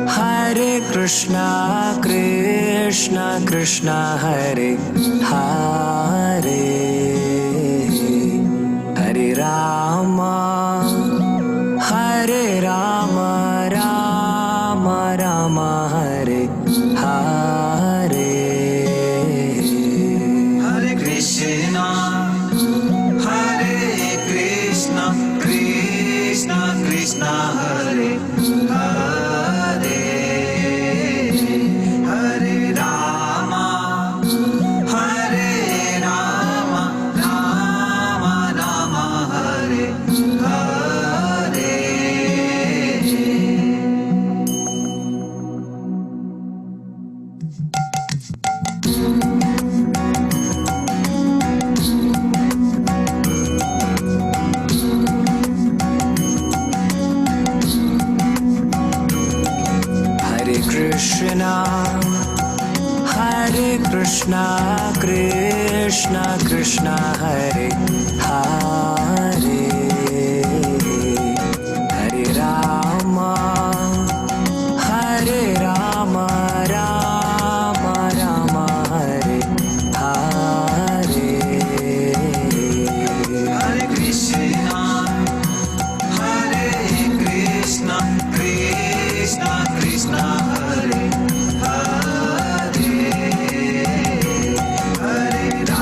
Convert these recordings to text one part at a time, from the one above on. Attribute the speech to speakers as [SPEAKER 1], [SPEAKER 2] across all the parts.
[SPEAKER 1] Hare Krishna, Krishna Krishna, Hare Hare, Hare Rama, Rama Rama, Hare Hare.
[SPEAKER 2] Hare Krishna, Krishna Krishna, Hare Hare, Hare Rama, Rama Rama, Hare Hare.
[SPEAKER 1] Hare Krishna, Krishna Krishna, Hare Hare, Hare Rama, Rama Rama, Hare Hare.
[SPEAKER 2] Hare Krishna, Krishna Krishna, Hare Hare, Hare Rama, Rama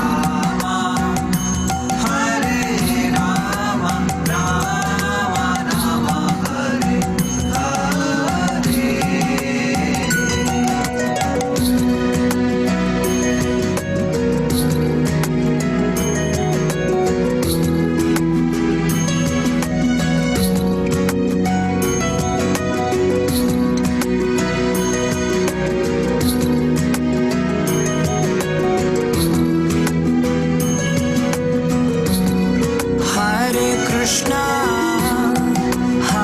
[SPEAKER 2] Rama, Hare Hare.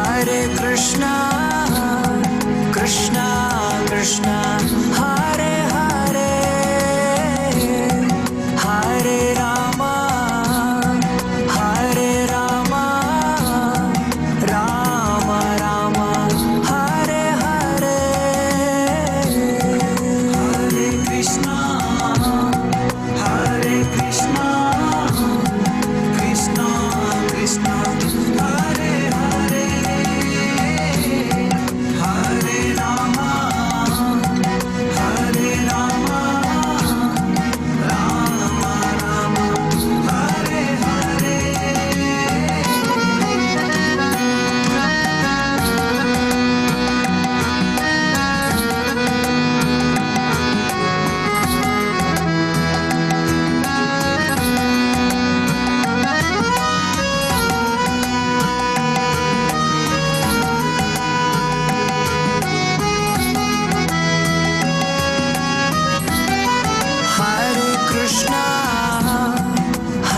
[SPEAKER 1] Hare Krishna, Krishna Krishna, Hare Hare, Hare Rama, Rama Rama, Hare Hare.
[SPEAKER 2] Hare Krishna, Krishna Krishna, Hare Hare, Hare Rama, Rama Rama, Hare Hare.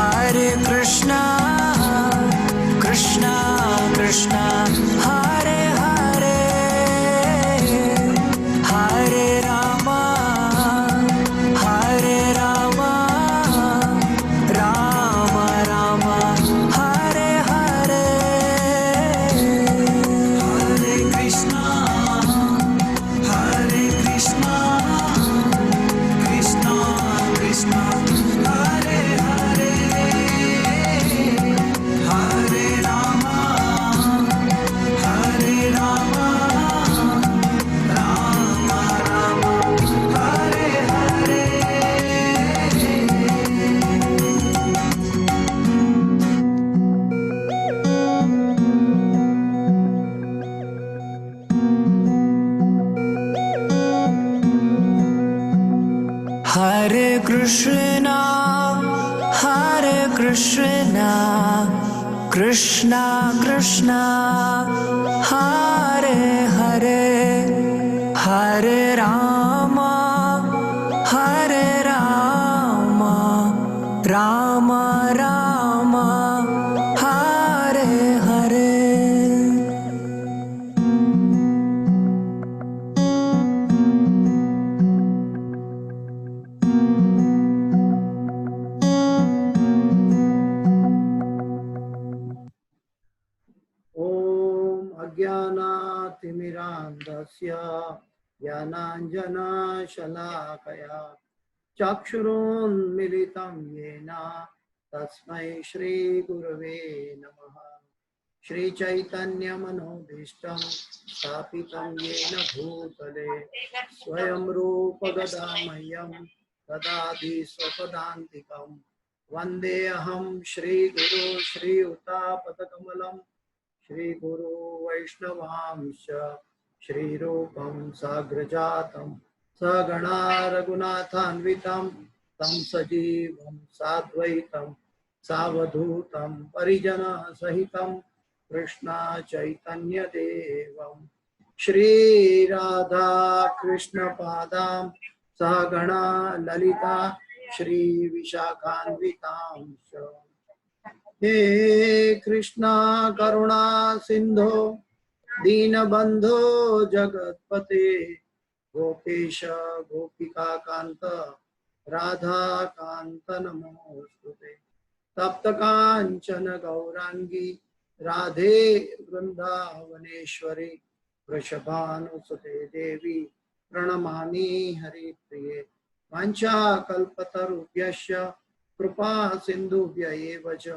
[SPEAKER 1] Hare Krishna, Krishna Krishna, Hare Hare, Hare Rama, Rama Rama, Hare Hare.
[SPEAKER 2] Hare Krishna, Krishna Krishna, Hare Hare, Hare Rama, Rama Rama, Hare Hare.
[SPEAKER 1] Hare Krishna, Krishna Krishna, Hare Hare, Hare Rama, Rama Rama, Hare Hare.
[SPEAKER 3] तस्य ज्ञानाञ्जनशलाकया चक्षुरुन्मिलितं येन तस्मै श्रीगुरवे नमः। श्रीचैतन्यमनोभीष्टं स्थापितं येन भूतले स्वयं रूपगदा मह्यं ददाति स्वपदान्तिकं। वन्देऽहं श्रीगुरो श्रीयुतापदकमलं श्रीगुरो वैष्णवांश्च श्रीरूपं साग्रजातं सगणा रघुनाथान्वितं तं सजीवं साद्वैतं सावधूतं परिजनसहितं कृष्ण चैतन्यदेवं श्रीराधा कृष्णपादां सहगणा ललिता श्रीविशाखान्वितांश्च। हे कृष्णा करुणा सिंधो दीनबंधो जगत्पते गोपेश गोपिका कांत राधा कांत नमोस्तुते। तप्त कांचन गौरांगी राधे वृंदावनेश्वरी वृषभानुसुते देवी प्रणमामि हरिप्रिये। वाञ्छाकल्पतरुभ्यश्च कृपा सिन्धुभ्य एव च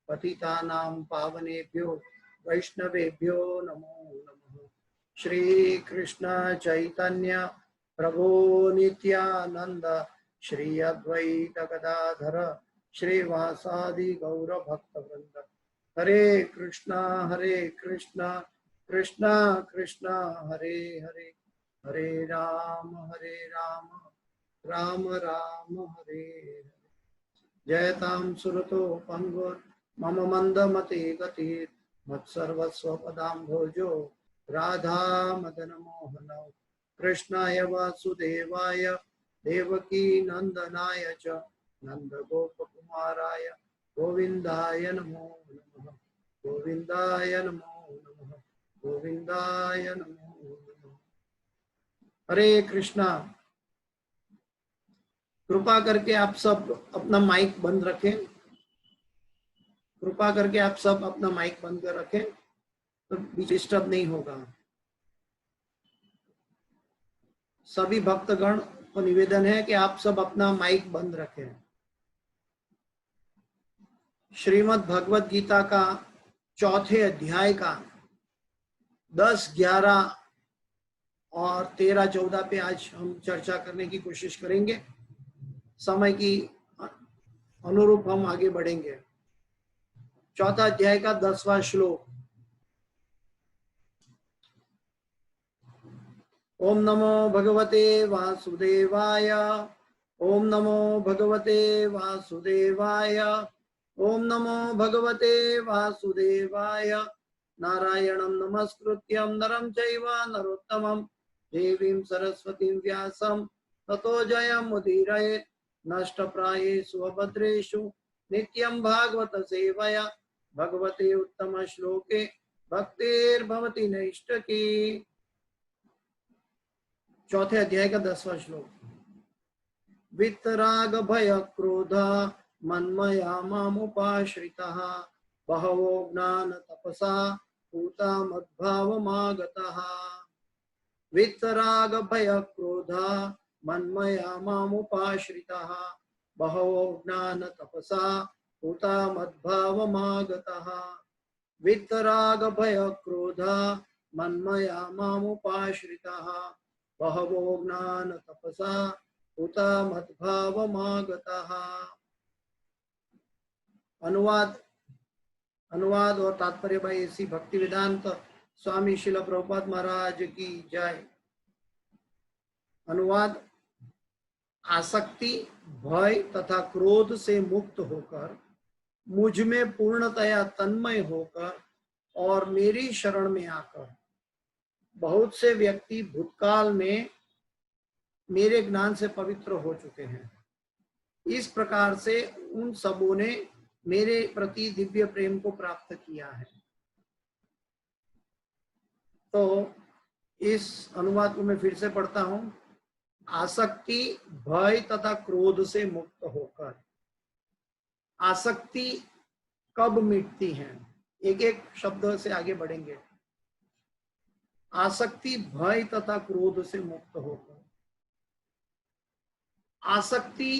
[SPEAKER 3] पतितानां पावनेभ्यो वैष्णवेभ्यो नमो नमः। श्री कृष्ण चैतन्य प्रभु नित्यानंद श्री अद्वैत गदाधर श्रीवासादि गौर भक्तवृंद। हरे कृष्णा कृष्णा कृष्णा हरे हरे, हरे राम राम राम हरे हरे। जयतां सुरतो पंगुर मम मंदमते गतिर् मत्सर्वस्व पदाम्भोजो राधा मदन मोहनौ कृष्णाय वासुदेवाय देवकी नंदनाय च नंद गोपकुमाराय गोविंदाय नमो नमः, गोविंदाय नमो नमः, गोविंदाय नमो नमः। हरे कृष्णा। कृपा करके आप सब अपना माइक बंद रखें। कृपा करके आप सब अपना माइक बंद कर रखें तो डिस्टर्ब नहीं होगा। सभी भक्तगण को निवेदन है कि आप सब अपना माइक बंद रखें। श्रीमद् भगवत गीता का चौथे अध्याय का 10, 11 और 13, 14 पे आज हम चर्चा करने की कोशिश करेंगे। समय की अनुरूप हम आगे बढ़ेंगे। चौथा अध्याय का 10वां श्लोक। ओम नमो भगवते वासुदेवाय, ओम नमो भगवते वासुदेवाय, ओम नमो भगवते वासुदेवाय। नारायणं नमस्कृत्यं नरं चैव नरोत्तमं देवीं सरस्वतीं व्यासं ततो जयमुदीरयेत्। नष्टप्रायेषु अभद्रेषु नित्यं भागवत सेवया भगवते उत्तम श्लोके भक्तिर्भवति नैष्ठकी। चौथे अध्याय का 10वां श्लोक। वितराग भय क्रोध मन्मया मामुपाश्रितः बहवो ज्ञान तपसा पूता मद्भावमागतः। वितराग भय क्रोध मन्मया मामुपाश्रितः बहवो ज्ञान तपसा पूता मद्भावमागतः। वितराग भय क्रोध मन्मया मामुपाश्रितः बहवो ज्ञान तपसा पूता मद्भावमागतः। अनुवाद और तात्पर्य भाई ऐसी भक्ति वेदांत स्वामी शिल प्रभुपाद महाराज की जय। अनुवाद। आसक्ति, भय तथा क्रोध से मुक्त होकर मुझ में पूर्णतया तन्मय होकर और मेरी शरण में आकर बहुत से व्यक्ति भूतकाल में मेरे ज्ञान से पवित्र हो चुके हैं। इस प्रकार से उन सबों ने मेरे प्रति दिव्य प्रेम को प्राप्त किया है। तो इस अनुवाद को मैं फिर से पढ़ता हूं। आसक्ति, भय तथा क्रोध से मुक्त होकर। आसक्ति कब मिटती है? एक एक शब्द से आगे बढ़ेंगे। आसक्ति भय तथा क्रोध से मुक्त होकर। आसक्ति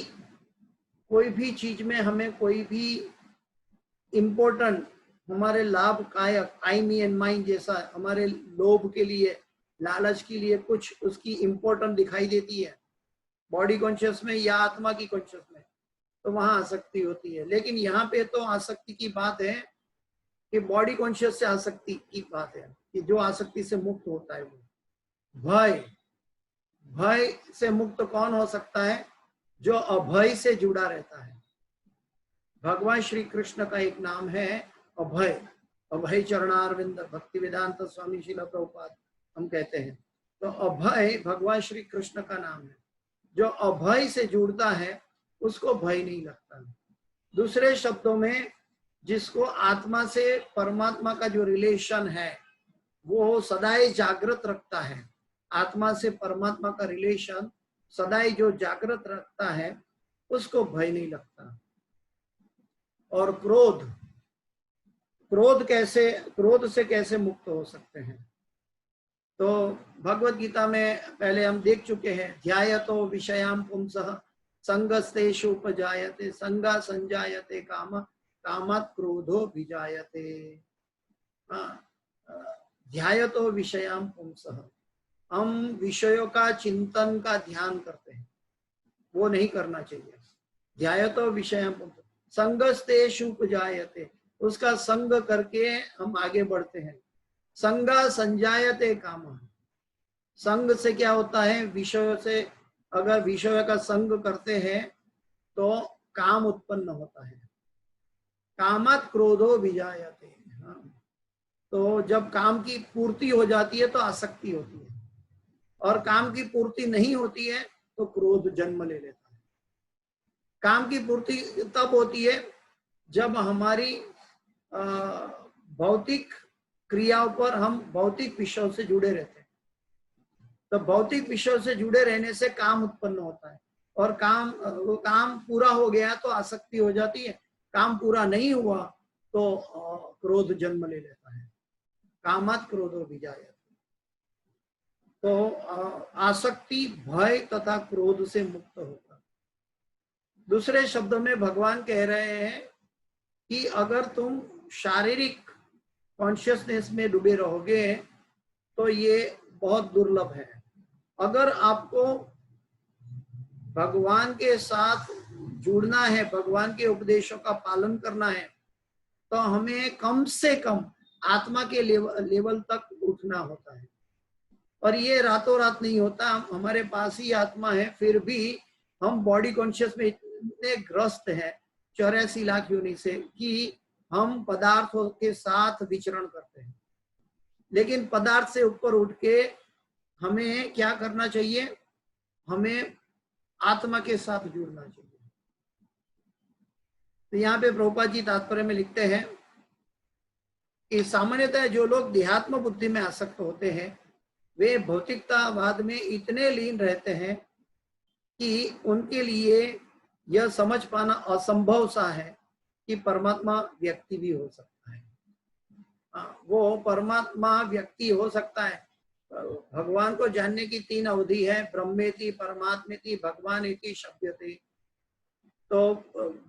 [SPEAKER 3] कोई भी चीज में हमें कोई भी इम्पोर्टेंट हमारे लाभदायक आई मी एंड माइन जैसा हमारे लोभ के लिए लालच के लिए कुछ उसकी इम्पोर्टेंट दिखाई देती है बॉडी कॉन्शियस में या आत्मा की कॉन्शियस में, तो वहां आसक्ति होती है। लेकिन यहाँ पे तो आसक्ति की बात है कि बॉडी कॉन्शियस से आसक्ति की बात है कि जो आसक्ति से मुक्त होता है वो। भय, भय से मुक्त कौन हो सकता है? जो अभय से जुड़ा रहता है। भगवान श्री कृष्ण का एक नाम है अभय, अभय चरणारविंद भक्ति वेदांत स्वामी शिला प्रभुपाद हम कहते हैं। तो अभय भगवान श्री कृष्ण का नाम है। जो अभय से जुड़ता है उसको भय नहीं लगता। दूसरे शब्दों में जिसको आत्मा से परमात्मा का जो रिलेशन है वो सदाई जागृत रखता है, आत्मा से परमात्मा का रिलेशन सदाई जो जागृत रखता है उसको भय नहीं लगता। और क्रोध, क्रोध से कैसे मुक्त हो सकते हैं? तो भगवत गीता में पहले हम देख चुके हैं, ध्यायतो विषयाम पुंसः संगस्तेषु उपजायते संगा संजायते काम कामात् क्रोधो विजायते। ध्यायतो विषयाम पुंसः, हम विषयों का चिंतन का ध्यान करते हैं, वो नहीं करना चाहिए। ध्यायतो विषयाम पुंसः संगस्तेषु उपजायते, उसका संग करके हम आगे बढ़ते हैं। संगा संजायते काम, संग से क्या होता है? विषयों से अगर विषय का संग करते हैं तो काम उत्पन्न होता है। कामात् क्रोधो विजायते, तो जब काम की पूर्ति हो जाती है तो आसक्ति होती है, और काम की पूर्ति नहीं होती है तो क्रोध जन्म ले लेता है। काम की पूर्ति तब होती है जब हमारी भौतिक क्रियाओं पर हम भौतिक विषयों से जुड़े रहते हैं। तो भौतिक विषयों से जुड़े रहने से काम उत्पन्न होता है, और वो काम पूरा हो गया तो आसक्ति हो जाती है, काम पूरा नहीं हुआ तो क्रोध जन्म ले लेता है। कामात् क्रोधो विजायते। तो आसक्ति भय तथा क्रोध से मुक्त होता। दूसरे शब्दों में भगवान कह रहे हैं कि अगर तुम शारीरिक कॉन्शियसनेस में डूबे रहोगे तो ये बहुत दुर्लभ है। अगर आपको भगवान के साथ जुड़ना है, भगवान के उपदेशों का पालन करना है, तो हमें कम से कम आत्मा के लेवल तक उठना होता है। और ये रातों रात नहीं होता। हमारे पास ही आत्मा है, फिर भी हम बॉडी कॉन्शियस में इतने ग्रस्त हैं 84 लाख योनि से कि हम पदार्थों के साथ विचरण करते हैं। लेकिन पदार्थ से ऊपर उठ के हमें क्या करना चाहिए? हमें आत्मा के साथ जुड़ना चाहिए। तो यहाँ पे प्रभुपाद जी तात्पर्य में लिखते हैं कि सामान्यतः जो लोग देहात्म बुद्धि में आसक्त होते हैं वे भौतिकतावाद में इतने लीन रहते हैं कि उनके लिए यह समझ पाना असंभव सा है कि परमात्मा व्यक्ति भी हो सकता है। वो परमात्मा व्यक्ति हो सकता है। भगवान को जानने की 3 अवधि है, ब्रह्मेति, परमात्मेति, भगवानेति, शब्देति। तो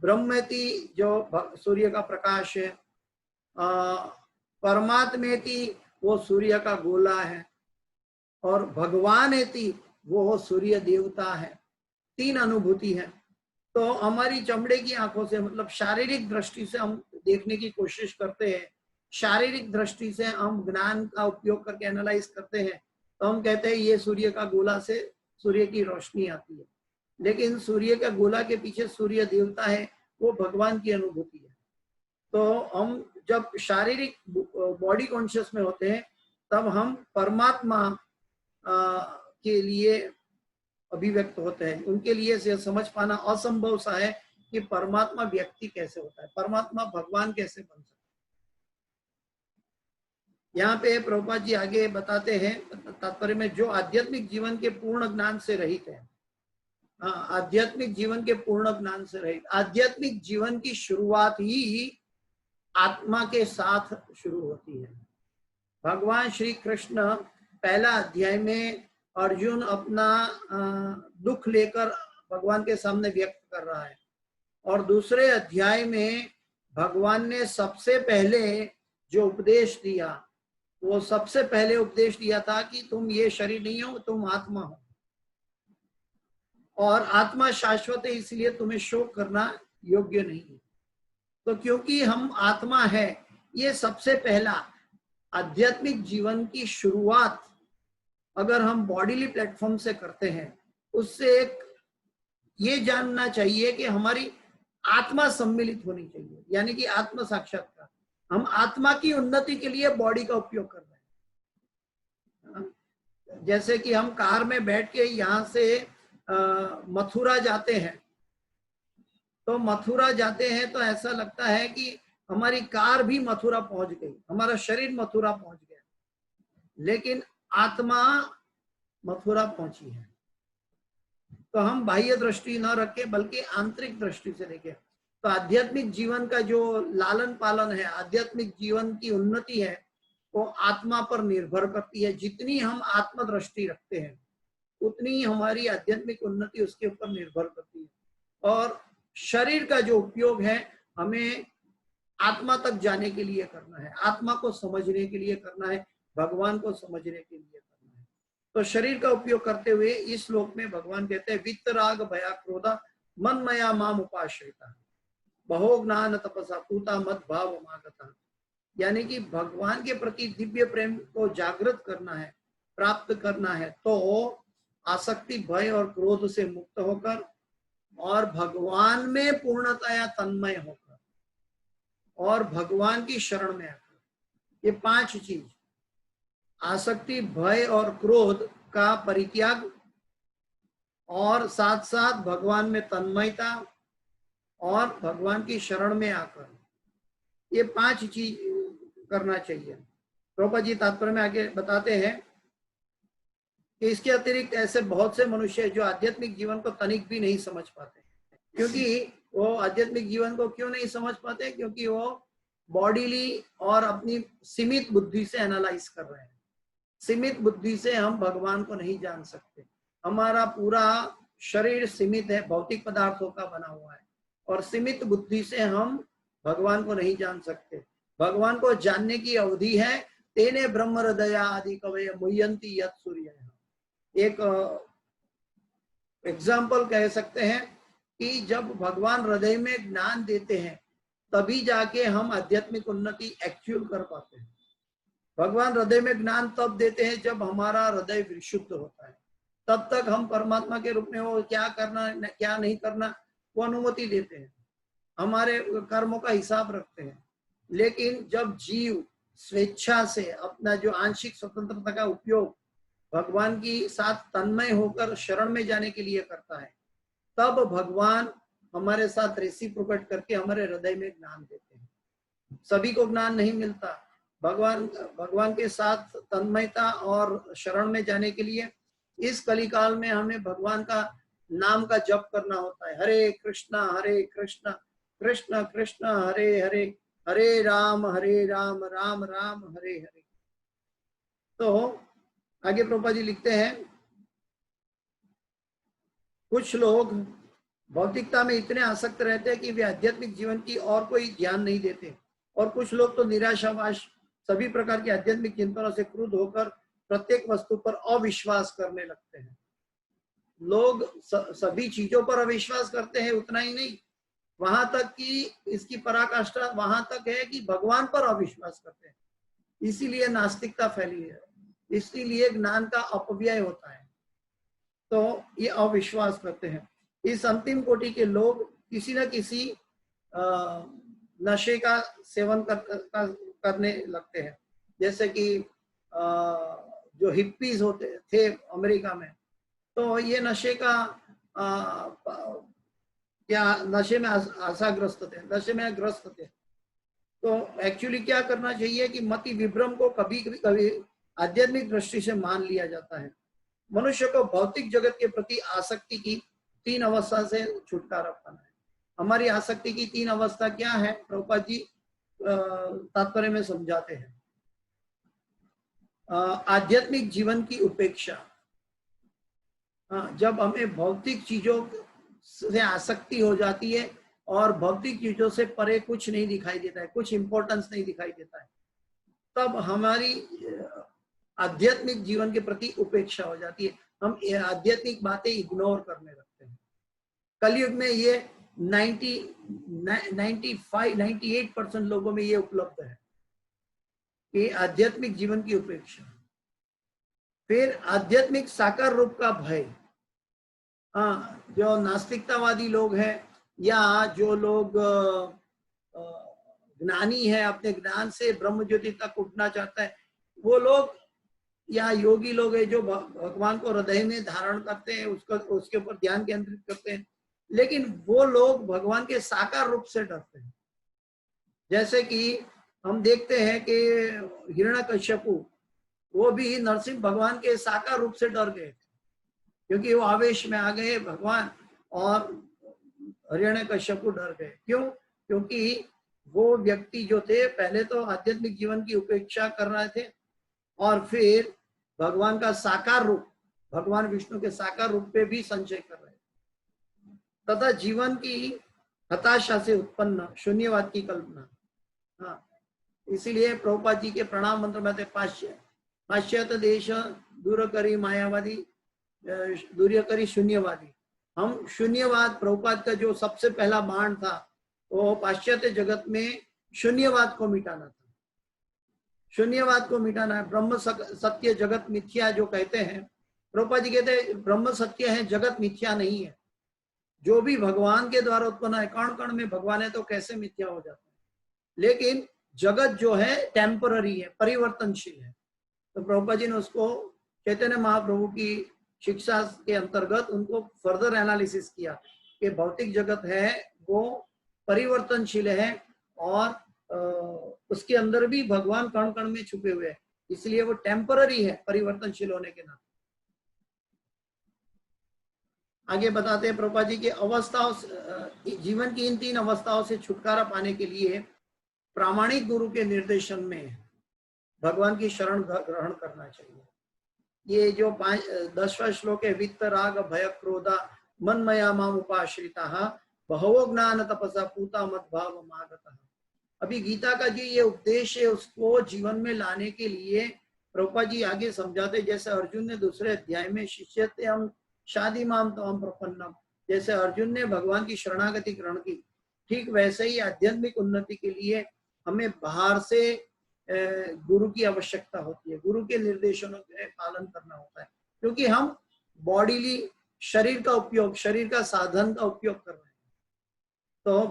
[SPEAKER 3] ब्रह्मेति जो सूर्य का प्रकाश है, परमात्मेति वो सूर्य का गोला है, और भगवानेति वो सूर्य देवता है। 3 अनुभूति है। तो हमारी चमड़े की आंखों से, मतलब शारीरिक दृष्टि से हम देखने की कोशिश करते हैं, शारीरिक दृष्टि से हम ज्ञान का उपयोग करके एनालाइज करते हैं, तो हम कहते हैं ये सूर्य का गोला से सूर्य की रोशनी आती है। लेकिन सूर्य का गोला के पीछे सूर्य देवता है, वो भगवान की अनुभूति है। तो हम जब शारीरिक बॉडी कॉन्शियस में होते हैं तब हम परमात्मा के लिए अभिव्यक्त होते हैं। उनके लिए से समझ पाना असंभव सा है कि परमात्मा व्यक्ति कैसे होता है, परमात्मा भगवान कैसे बन सकता है। यहाँ पे प्रभुपाद जी आगे बताते हैं तात्पर्य में, जो आध्यात्मिक जीवन के पूर्ण ज्ञान से रहित है। आध्यात्मिक जीवन के पूर्ण ज्ञान से रहित। आध्यात्मिक जीवन की शुरुआत ही आत्मा के साथ शुरू होती है। भगवान श्री कृष्ण पहला अध्याय में अर्जुन अपना दुख लेकर भगवान के सामने व्यक्त कर रहा है, और दूसरे अध्याय में भगवान ने सबसे पहले जो उपदेश दिया, वो सबसे पहले उपदेश दिया था कि तुम ये शरीर नहीं हो, तुम आत्मा हो, और आत्मा शाश्वत है, इसलिए तुम्हें शोक करना योग्य नहीं है। तो क्योंकि हम आत्मा है, ये सबसे पहला आध्यात्मिक जीवन की शुरुआत अगर हम बॉडीली प्लेटफॉर्म से करते हैं, उससे एक ये जानना चाहिए कि हमारी आत्मा सम्मिलित होनी चाहिए, यानी कि आत्म साक्षात्कार। हम आत्मा की उन्नति के लिए बॉडी का उपयोग कर रहे हैं। जैसे कि हम कार में बैठ के यहाँ से मथुरा जाते हैं, तो मथुरा जाते हैं तो ऐसा लगता है कि हमारी कार भी मथुरा पहुंच गई, हमारा शरीर मथुरा पहुंच गया, लेकिन आत्मा मथुरा पहुंची है। तो हम बाह्य दृष्टि न रखें बल्कि आंतरिक दृष्टि से देखें। तो आध्यात्मिक जीवन का जो लालन पालन है, आध्यात्मिक जीवन की उन्नति है, वो आत्मा पर निर्भर करती है। जितनी हम आत्म दृष्टि रखते हैं उतनी हमारी आध्यात्मिक उन्नति उसके ऊपर निर्भर करती है। और शरीर का जो उपयोग है हमें आत्मा तक जाने के लिए करना है, आत्मा को समझने के लिए करना है, भगवान को समझने के लिए करना है। तो शरीर का उपयोग करते हुए इस श्लोक में भगवान कहते हैं वित्तराग भया क्रोधा मन मया माम उपाश्रिता बहो ज्ञान तपसा पूता मत भाव मागता। यानी कि भगवान के प्रति दिव्य प्रेम को जागृत करना है, प्राप्त करना है, तो आसक्ति भय और क्रोध से मुक्त होकर और भगवान में पूर्णतया तन्मय होकर और भगवान की शरण में आकर, ये 5 चीज, आसक्ति भय और क्रोध का परित्याग और साथ साथ भगवान में तन्मयता और भगवान की शरण में आकर, ये 5 चीज करना चाहिए। प्रभुपाद जी तात्पर्य में आगे बताते हैं कि इसके अतिरिक्त ऐसे बहुत से मनुष्य जो आध्यात्मिक जीवन को तनिक भी नहीं समझ पाते। क्योंकि वो आध्यात्मिक जीवन को क्यों नहीं समझ पाते? क्योंकि वो बॉडीली और अपनी सीमित बुद्धि से एनालाइज कर रहे हैं। सीमित बुद्धि से हम भगवान को नहीं जान सकते। हमारा पूरा शरीर सीमित है, भौतिक पदार्थों का बना हुआ है, और सीमित बुद्धि से हम भगवान को नहीं जान सकते। भगवान को जानने की अवधि है तेने ब्रह्म हृदया आदि कवय मुह्यंति यत् सूर्य। एक एग्जाम्पल कह सकते हैं कि जब भगवान हृदय में ज्ञान देते हैं तभी जाके हम आध्यात्मिक उन्नति एक्चुअल कर पाते हैं। भगवान हृदय में ज्ञान तब देते हैं जब हमारा हृदय विशुद्ध होता है, तब तक हम परमात्मा के रूप में वो क्या करना क्या नहीं करना वो अनुमति देते हैं, हमारे कर्मों का हिसाब रखते हैं। लेकिन जब जीव स्वेच्छा से अपना जो आंशिक स्वतंत्रता का उपयोग भगवान की साथ तन्मय होकर शरण में जाने के लिए करता है, तब भगवान हमारे साथ रेसिप्रोकेट करके हमारे हृदय में ज्ञान देते हैं। सभी को ज्ञान नहीं मिलता। भगवान के साथ तन्मयता और शरण में जाने के लिए इस कलिकाल में हमें भगवान का नाम का जप करना होता है। हरे कृष्णा कृष्ण कृष्ण हरे हरे, हरे राम राम राम हरे हरे। तो आगे प्रभुपाद जी लिखते हैं कुछ लोग भौतिकता में इतने आसक्त रहते हैं कि वे आध्यात्मिक जीवन की और कोई ध्यान नहीं देते, और कुछ लोग तो निराशावाश सभी प्रकार के आध्यात्मिक चिंतनों से क्रुद्ध होकर प्रत्येक वस्तु पर अविश्वास करने लगते हैं। लोग सभी चीजों पर अविश्वास करते हैं, उतना ही नहीं, वहां तक कि इसकी पराकाष्ठा वहां तक है कि भगवान पर अविश्वास करते हैं। इसीलिए नास्तिकता फैली है, इसीलिए ज्ञान का अपव्यय होता है। तो ये अविश्वास करते हैं। इस अंतिम कोटि के लोग किसी न किसी नशे का सेवन करने लगते हैं। जैसे कि जो हिप्पीज होते थे अमेरिका में, तो ये नशे का क्या नशे में आशाग्रस्त थे, नशे में ग्रस्त थे। तो एक्चुअली क्या करना चाहिए कि मति विभ्रम को कभी आध्यात्मिक दृष्टि से मान लिया जाता है। मनुष्य को भौतिक जगत के प्रति आसक्ति की 3 अवस्था से छुटकारा पाना है। हमारी आसक्ति की 3 अवस्था क्या है? प्रभुपाद जी तात्पर्य में समझाते हैं। आध्यात्मिक जीवन की उपेक्षा। जब हमें भौतिक चीजों से आसक्ति हो जाती है और भौतिक चीजों से परे कुछ नहीं दिखाई देता है, कुछ इंपॉर्टेंस नहीं दिखाई देता है, तब हमारी आध्यात्मिक जीवन के प्रति उपेक्षा हो जाती है। हम आध्यात्मिक बातें इग्नोर करने लगते हैं। कलयुग में ये 98% लोगों में ये उपलब्ध है कि आध्यात्मिक जीवन की उपेक्षा। फिर आध्यात्मिक साकार रूप का भय। जो नास्तिकतावादी लोग हैं या जो लोग ज्ञानी है, अपने ज्ञान से ब्रह्म ज्योति तक उठना चाहता है, वो लोग या योगी लोग है जो भगवान को हृदय में धारण करते हैं, उसके ऊपर ध्यान केंद्रित करते हैं, लेकिन वो लोग भगवान के साकार रूप से डरते हैं। जैसे कि हम देखते हैं कि हिरण्यकश्यपु, वो भी नरसिंह भगवान के साकार रूप से डर गए थे, क्योंकि वो आवेश में आ गए भगवान, और हिरण्यकश्यपु डर गए। क्यों? क्योंकि वो व्यक्ति जो थे पहले तो आध्यात्मिक जीवन की उपेक्षा कर रहे थे और फिर भगवान का साकार रूप, भगवान विष्णु के साकार रूप पे भी संचय कर रहे थे, तथा जीवन की हताशा से उत्पन्न शून्यवाद की कल्पना। इसीलिए प्रभुपाद जी के प्रणाम मंत्र में थे, पाश्चात्य देश दूर करी मायावादी, दूर करी शून्यवादी। हम शून्यवाद, प्रभुपाद का जो सबसे पहला बाण था वो पाश्चात्य जगत में शून्यवाद को मिटाना था। शून्यवाद को मिटाना है। ब्रह्म सत्य जगत मिथ्या जो कहते हैं, प्रभुपाद जी कहते हैं ब्रह्म सत्य है, जगत मिथ्या नहीं है। जो भी भगवान के द्वारा उत्पन्न है, कण कण में भगवान है, तो कैसे मिथ्या हो जाता है? लेकिन जगत जो है टेम्पररी है, परिवर्तनशील है। तो प्रभुपाद जी ने उसको चैतन्य महाप्रभु की शिक्षा के अंतर्गत उनको फर्दर एनालिसिस किया कि भौतिक जगत है वो परिवर्तनशील है और उसके अंदर भी भगवान कण कण में छुपे हुए हैं, इसलिए वो टेम्पररी है परिवर्तनशील होने के नाते। आगे बताते हैं प्रभुपाद जी की अवस्थाओं, जीवन की इन 3 अवस्थाओं से छुटकारा पाने के लिए प्रामाणिक गुरु के निर्देशन में भगवान की शरण ग्रहण करना चाहिए। ये जो 10वां श्लोक है, वित्त राग भय क्रोधा मनमया माम उपाश्रिता बहवो ज्ञान तपसा पूता मत भाव मागतः। अभी गीता का जो ये उपदेश है उसको जीवन में लाने के लिए प्रभुपाद जी आगे समझाते, जैसे अर्जुन ने दूसरे अध्याय में शिष्यते हम शादी माम तम प्रपन्नम, जैसे अर्जुन ने भगवान की शरणागति ग्रहण की, ठीक वैसे ही आध्यात्मिक उन्नति के लिए हमें बाहर से गुरु की आवश्यकता होती है, गुरु के निर्देशों के पालन करना होता है, क्योंकि हम बॉडीली शरीर का उपयोग, शरीर का साधन का उपयोग कर रहे हैं। तो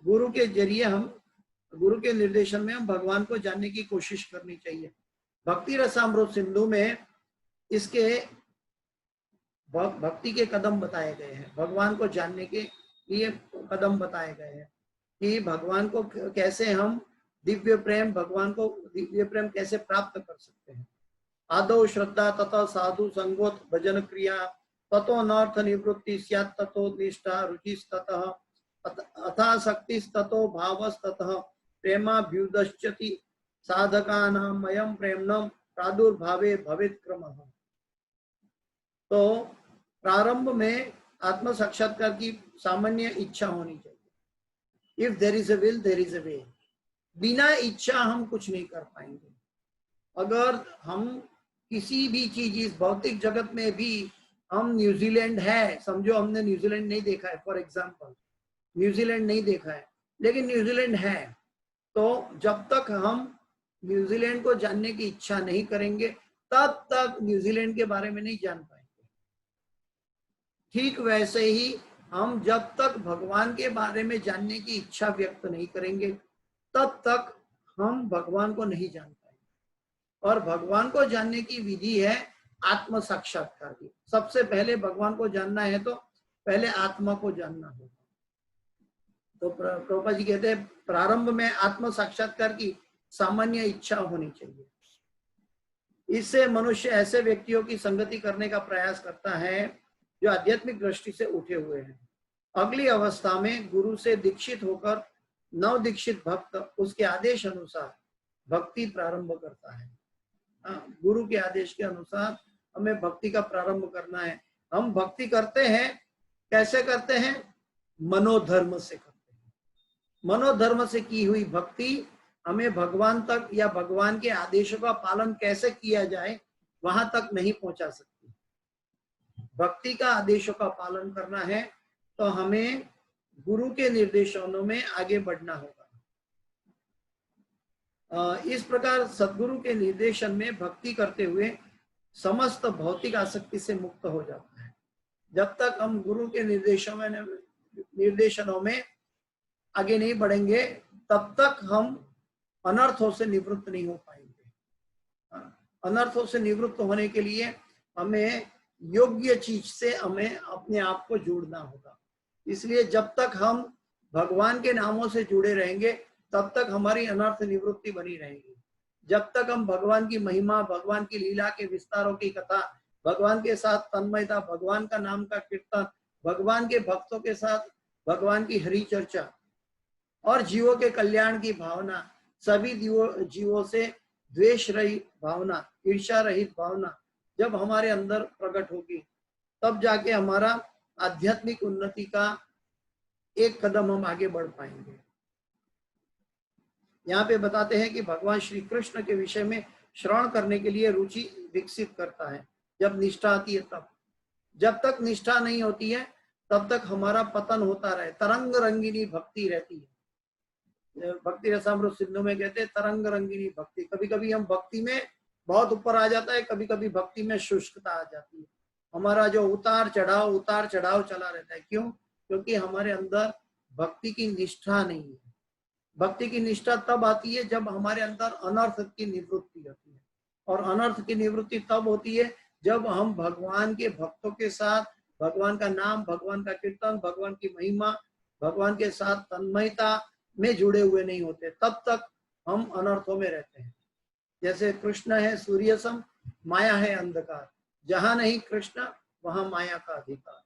[SPEAKER 3] गुरु के जरिए हम, गुरु के निर्देशन में हम भगवान को जानने की कोशिश करनी चाहिए। भक्ति रसामृत सिंधु में इसके भक्ति के कदम बताए गए हैं, भगवान को जानने के लिए कदम बताए गए हैं कि भगवान को कैसे हम दिव्य प्रेम, भगवान को दिव्य प्रेम कैसे प्राप्त कर सकते हैं। आदौ श्रद्धा तथा साधु संगोत भजन क्रिया ततो नर्थ निवृत्ति स्यात् ततो निष्ठा रुचिस्ततः अथा शक्तिस्ततो भावस्ततः प्रेमाभ्युदश्यति साधकानां मयं प्रेम्णं प्रादुर्भावे भवेत् क्रमः। तो प्रारंभ में आत्म साक्षात्कार की सामान्य इच्छा होनी चाहिए। If there is a will there is a way. बिना इच्छा हम कुछ नहीं कर पाएंगे। अगर हम किसी भी चीज, इस भौतिक जगत में भी हम न्यूजीलैंड है, समझो हमने न्यूजीलैंड नहीं देखा है, फॉर एग्जांपल न्यूजीलैंड नहीं देखा है, लेकिन न्यूजीलैंड है, तो जब तक हम न्यूजीलैंड को जानने की इच्छा नहीं करेंगे तब तक न्यूजीलैंड के बारे में नहीं जान पाएंगे। ठीक वैसे ही हम जब तक भगवान के बारे में जानने की इच्छा व्यक्त नहीं करेंगे तब तक हम भगवान को नहीं जान पाएंगे। और भगवान को जानने की विधि है आत्म साक्षात्कार की। सबसे पहले भगवान को जानना है तो पहले आत्मा को जानना होगा। तो प्रभुपाद जी कहते हैं प्रारंभ में आत्म साक्षात्कार की सामान्य इच्छा होनी चाहिए। इससे मनुष्य ऐसे व्यक्तियों की संगति करने का प्रयास करता है जो आध्यात्मिक दृष्टि से उठे हुए हैं। अगली अवस्था में गुरु से दीक्षित होकर नव दीक्षित भक्त उसके आदेश अनुसार भक्ति प्रारंभ करता है। गुरु के आदेश के अनुसार हमें भक्ति का प्रारंभ करना है। हम भक्ति करते हैं, कैसे करते हैं? मनोधर्म से करते हैं। मनोधर्म से की हुई भक्ति हमें भगवान तक या भगवान के आदेशों का पालन कैसे किया जाए वहां तक नहीं पहुंचा सकती। भक्ति का आदेशों का पालन करना है तो हमें गुरु के निर्देशों में आगे बढ़ना होगा। इस प्रकार सद्गुरु के निर्देशन में भक्ति करते हुए समस्त भौतिक आसक्ति से मुक्त हो जाता है। जब तक हम गुरु के निर्देशनों में आगे नहीं बढ़ेंगे तब तक हम अनर्थों से निवृत्त नहीं हो पाएंगे। अनर्थों से निवृत्त होने के लिए हमें योग्य चीज से हमें अपने आप को जोड़ना होगा। इसलिए जब तक हम भगवान के नामों से जुड़े रहेंगे तब तक हमारी अनर्थ निवृत्ति बनी रहेगी। जब तक हम भगवान की महिमा, भगवान की लीला के विस्तारों की कथा, भगवान के साथ तन्मयता, भगवान का नाम का कीर्तन, भगवान के भक्तों के साथ भगवान की हरि चर्चा और जीवों के कल्याण की भावना, सभी जीवों से द्वेष रहित भावना, ईर्ष्या रहित भावना जब हमारे अंदर प्रकट होगी तब जाके हमारा आध्यात्मिक उन्नति का एक कदम हम आगे बढ़ पाएंगे। यहाँ पे बताते हैं कि भगवान श्री कृष्ण के विषय में श्रवण करने के लिए रुचि विकसित करता है जब निष्ठा आती है तब। जब तक निष्ठा नहीं होती है तब तक हमारा पतन होता रहे। तरंग रंगिनी भक्ति रहती है। भक्ति रसामृत सिंधु में कहते हैं तरंग रंगिनी भक्ति। कभी कभी हम भक्ति में बहुत ऊपर आ जाता है, कभी कभी भक्ति में शुष्कता आ जाती है। हमारा जो उतार चढ़ाव चला रहता है। क्यों? क्योंकि हमारे अंदर भक्ति की निष्ठा नहीं है। भक्ति की निष्ठा तब आती है जब हमारे अंदर अनर्थ की निवृत्ति होती है, और अनर्थ की निवृत्ति तब होती है जब हम भगवान के भक्तों के साथ भगवान का नाम, भगवान का कीर्तन, भगवान की महिमा, भगवान के साथ तन्मयता में जुड़े हुए नहीं होते। तब तक हम अनर्थों में रहते हैं। जैसे कृष्ण है सूर्य सम, माया है अंधकार। जहां नहीं कृष्ण वहां माया का अधिकार।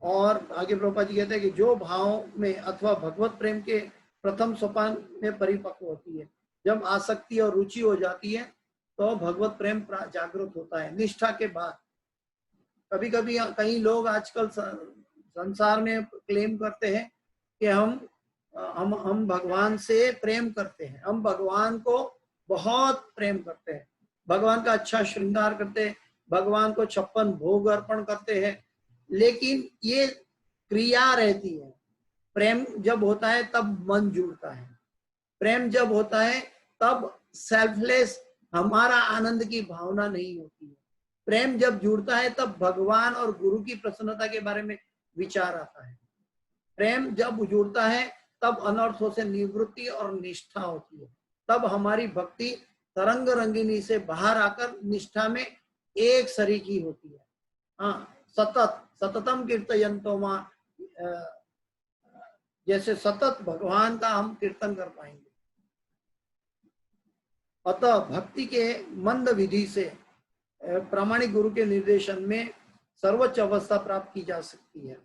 [SPEAKER 3] और आगे प्रभुपाद जी कहते हैं कि जो भाव में अथवा भगवत प्रेम के प्रथम सोपान में परिपक्व होती है, जब आसक्ति और रुचि हो जाती है तो भगवत प्रेम जागृत होता है निष्ठा के बाद। कभी कभी कई लोग आजकल संसार में क्लेम करते हैं कि हम भगवान से प्रेम करते हैं, हम भगवान को बहुत प्रेम करते हैं, भगवान का अच्छा श्रृंगार करते हैं, भगवान को 56 भोग अर्पण करते हैं। लेकिन ये क्रिया रहती है। प्रेम जब होता है तब मन जुड़ता है। प्रेम जब होता है तब सेल्फलेस हमारा आनंद की भावना नहीं होती है। प्रेम जब जुड़ता है तब भगवान और गुरु की प्रसन्नता के बारे में विचार आता है। प्रेम जब जुड़ता है तब अनर्थों से निवृत्ति और निष्ठा होती है। तब हमारी भक्ति तरंग रंगिनी से बाहर आकर निष्ठा में एक सरीकी होती है। हाँ, सततम कीर्तयन्तो मां, जैसे सतत भगवान का हम कीर्तन कर पाएंगे। अतः भक्ति के मंद विधि से प्रामाणिक गुरु के निर्देशन में सर्वोच्च अवस्था प्राप्त की जा सकती है।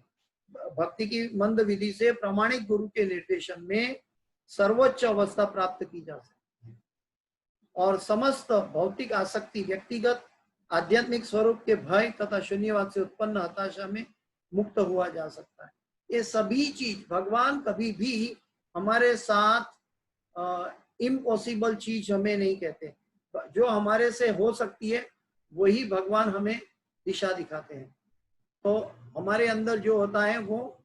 [SPEAKER 3] भक्ति की मंद विधि से प्रामाणिक गुरु के निर्देशन में सर्वोच्च अवस्था प्राप्त की जा सकती है और समस्त भौतिक आसक्ति, व्यक्तिगत आध्यात्मिक स्वरूप के भय तथा शून्यवाद से उत्पन्न हताशा में मुक्त हुआ जा सकता है। ये सभी चीज भगवान कभी भी हमारे साथ इम्पॉसिबल चीज हमें नहीं कहते। जो हमारे से हो सकती है वही भगवान हमें दिशा दिखाते हैं। तो हमारे अंदर जो होता है वो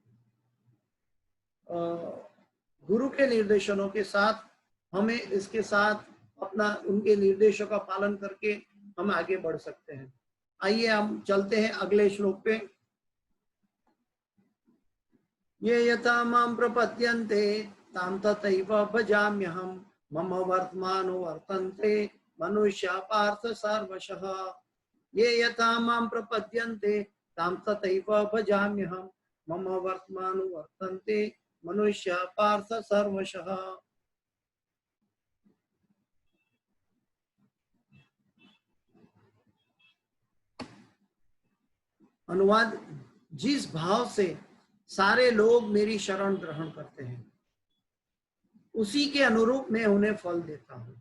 [SPEAKER 3] गुरु के निर्देशनों के साथ हमें इसके साथ अपना उनके निर्देशों का पालन करके हम आगे बढ़ सकते हैं। आइए हम चलते हैं अगले श्लोक पे। ये यथा मां प्रपद्यन्ते तां तथैव भजाम्यहम् मम वर्तमानो वर्तन्ते मनुष्या पार्थ सर्वशः। ये यथा मां प्रपद्यन्ते तां तथैव भजाम्यहम् मम वर्तमानो वर्तन्ते मनुष्या पार्थ सर्वशः। अनुवाद: जिस भाव से सारे लोग मेरी शरण ग्रहण करते हैं उसी के अनुरूप मैं उन्हें फल देता हूं।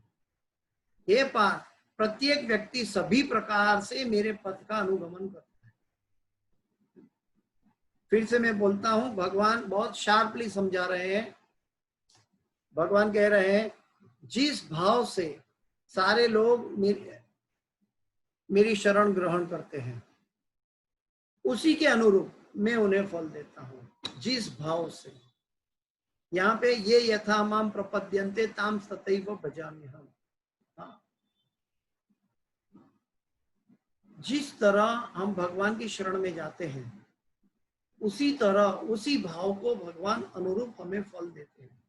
[SPEAKER 3] हे पार्थ, प्रत्येक व्यक्ति सभी प्रकार से मेरे पथ का अनुगमन करता है। फिर से मैं बोलता हूं, भगवान बहुत शार्पली समझा रहे हैं। भगवान कह रहे हैं, जिस भाव से सारे लोग मेरी शरण ग्रहण करते हैं, उसी के अनुरूप मैं उन्हें फल देता हूं। जिस भाव से, यहाँ पे ये यथा माम प्रपद्यन्ते ताम तथैव भजाम्यहम्। हाँ, जिस तरह हम भगवान की शरण में जाते हैं, उसी तरह उसी भाव को भगवान अनुरूप हमें फल देते हैं।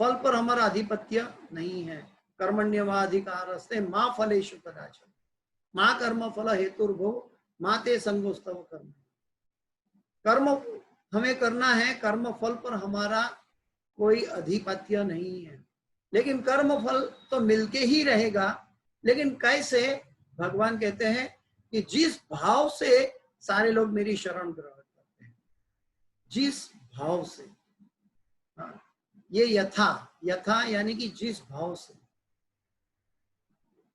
[SPEAKER 3] फल पर हमारा आधिपत्य नहीं है। कर्मण्येवाधिकारस्ते मा फलेषु कदाचन मा कर्म फल हेतुर्भो मा ते संगोस्तव कर्म। कर्म हमें करना है, कर्म फल पर हमारा कोई अधिपत्य नहीं है, लेकिन कर्म फल तो मिलके ही रहेगा। लेकिन कैसे? भगवान कहते हैं कि जिस भाव से सारे लोग मेरी शरण ग्रहण करते हैं, जिस भाव से। हाँ, ये यथा यानी कि जिस भाव से।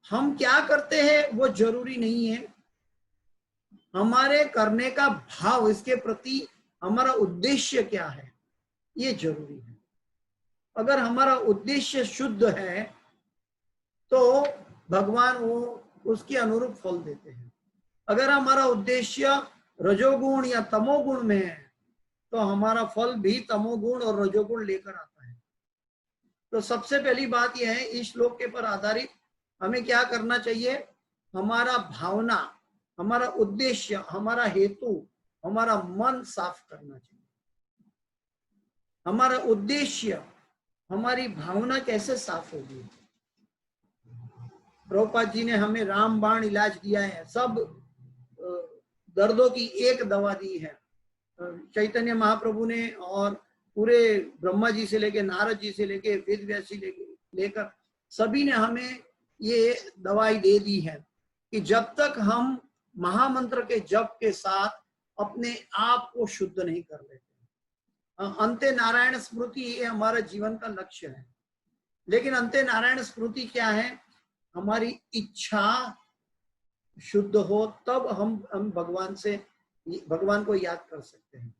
[SPEAKER 3] हम क्या करते हैं वो जरूरी नहीं है, हमारे करने का भाव, इसके प्रति हमारा उद्देश्य क्या है, ये जरूरी है। अगर हमारा उद्देश्य शुद्ध है तो भगवान वो उसके अनुरूप फल देते हैं। अगर हमारा उद्देश्य रजोगुण या तमोगुण में है तो हमारा फल भी तमोगुण और रजोगुण लेकर आता है। तो सबसे पहली बात यह है, इस श्लोक के पर आधारित हमें क्या करना चाहिए? हमारा भावना, हमारा उद्देश्य, हमारा हेतु, हमारा मन साफ करना चाहिए। हमारा उद्देश्य, हमारी भावना कैसे साफ होगी? प्रभुपाद जी ने हमें रामबाण इलाज दिया है, सब दर्दों की एक दवा दी है। चैतन्य महाप्रभु ने और पूरे ब्रह्मा जी से लेके नारद जी से लेके वेद व्यास जी लेकर सभी ने हमें ये दवाई दे दी है कि जब तक हम महामंत्र के जप के साथ अपने आप को शुद्ध नहीं कर लेते। अंते नारायण स्मृति ये हमारा जीवन का लक्ष्य है। लेकिन अंते नारायण स्मृति क्या है? हमारी इच्छा शुद्ध हो तब हम भगवान को याद कर सकते हैं।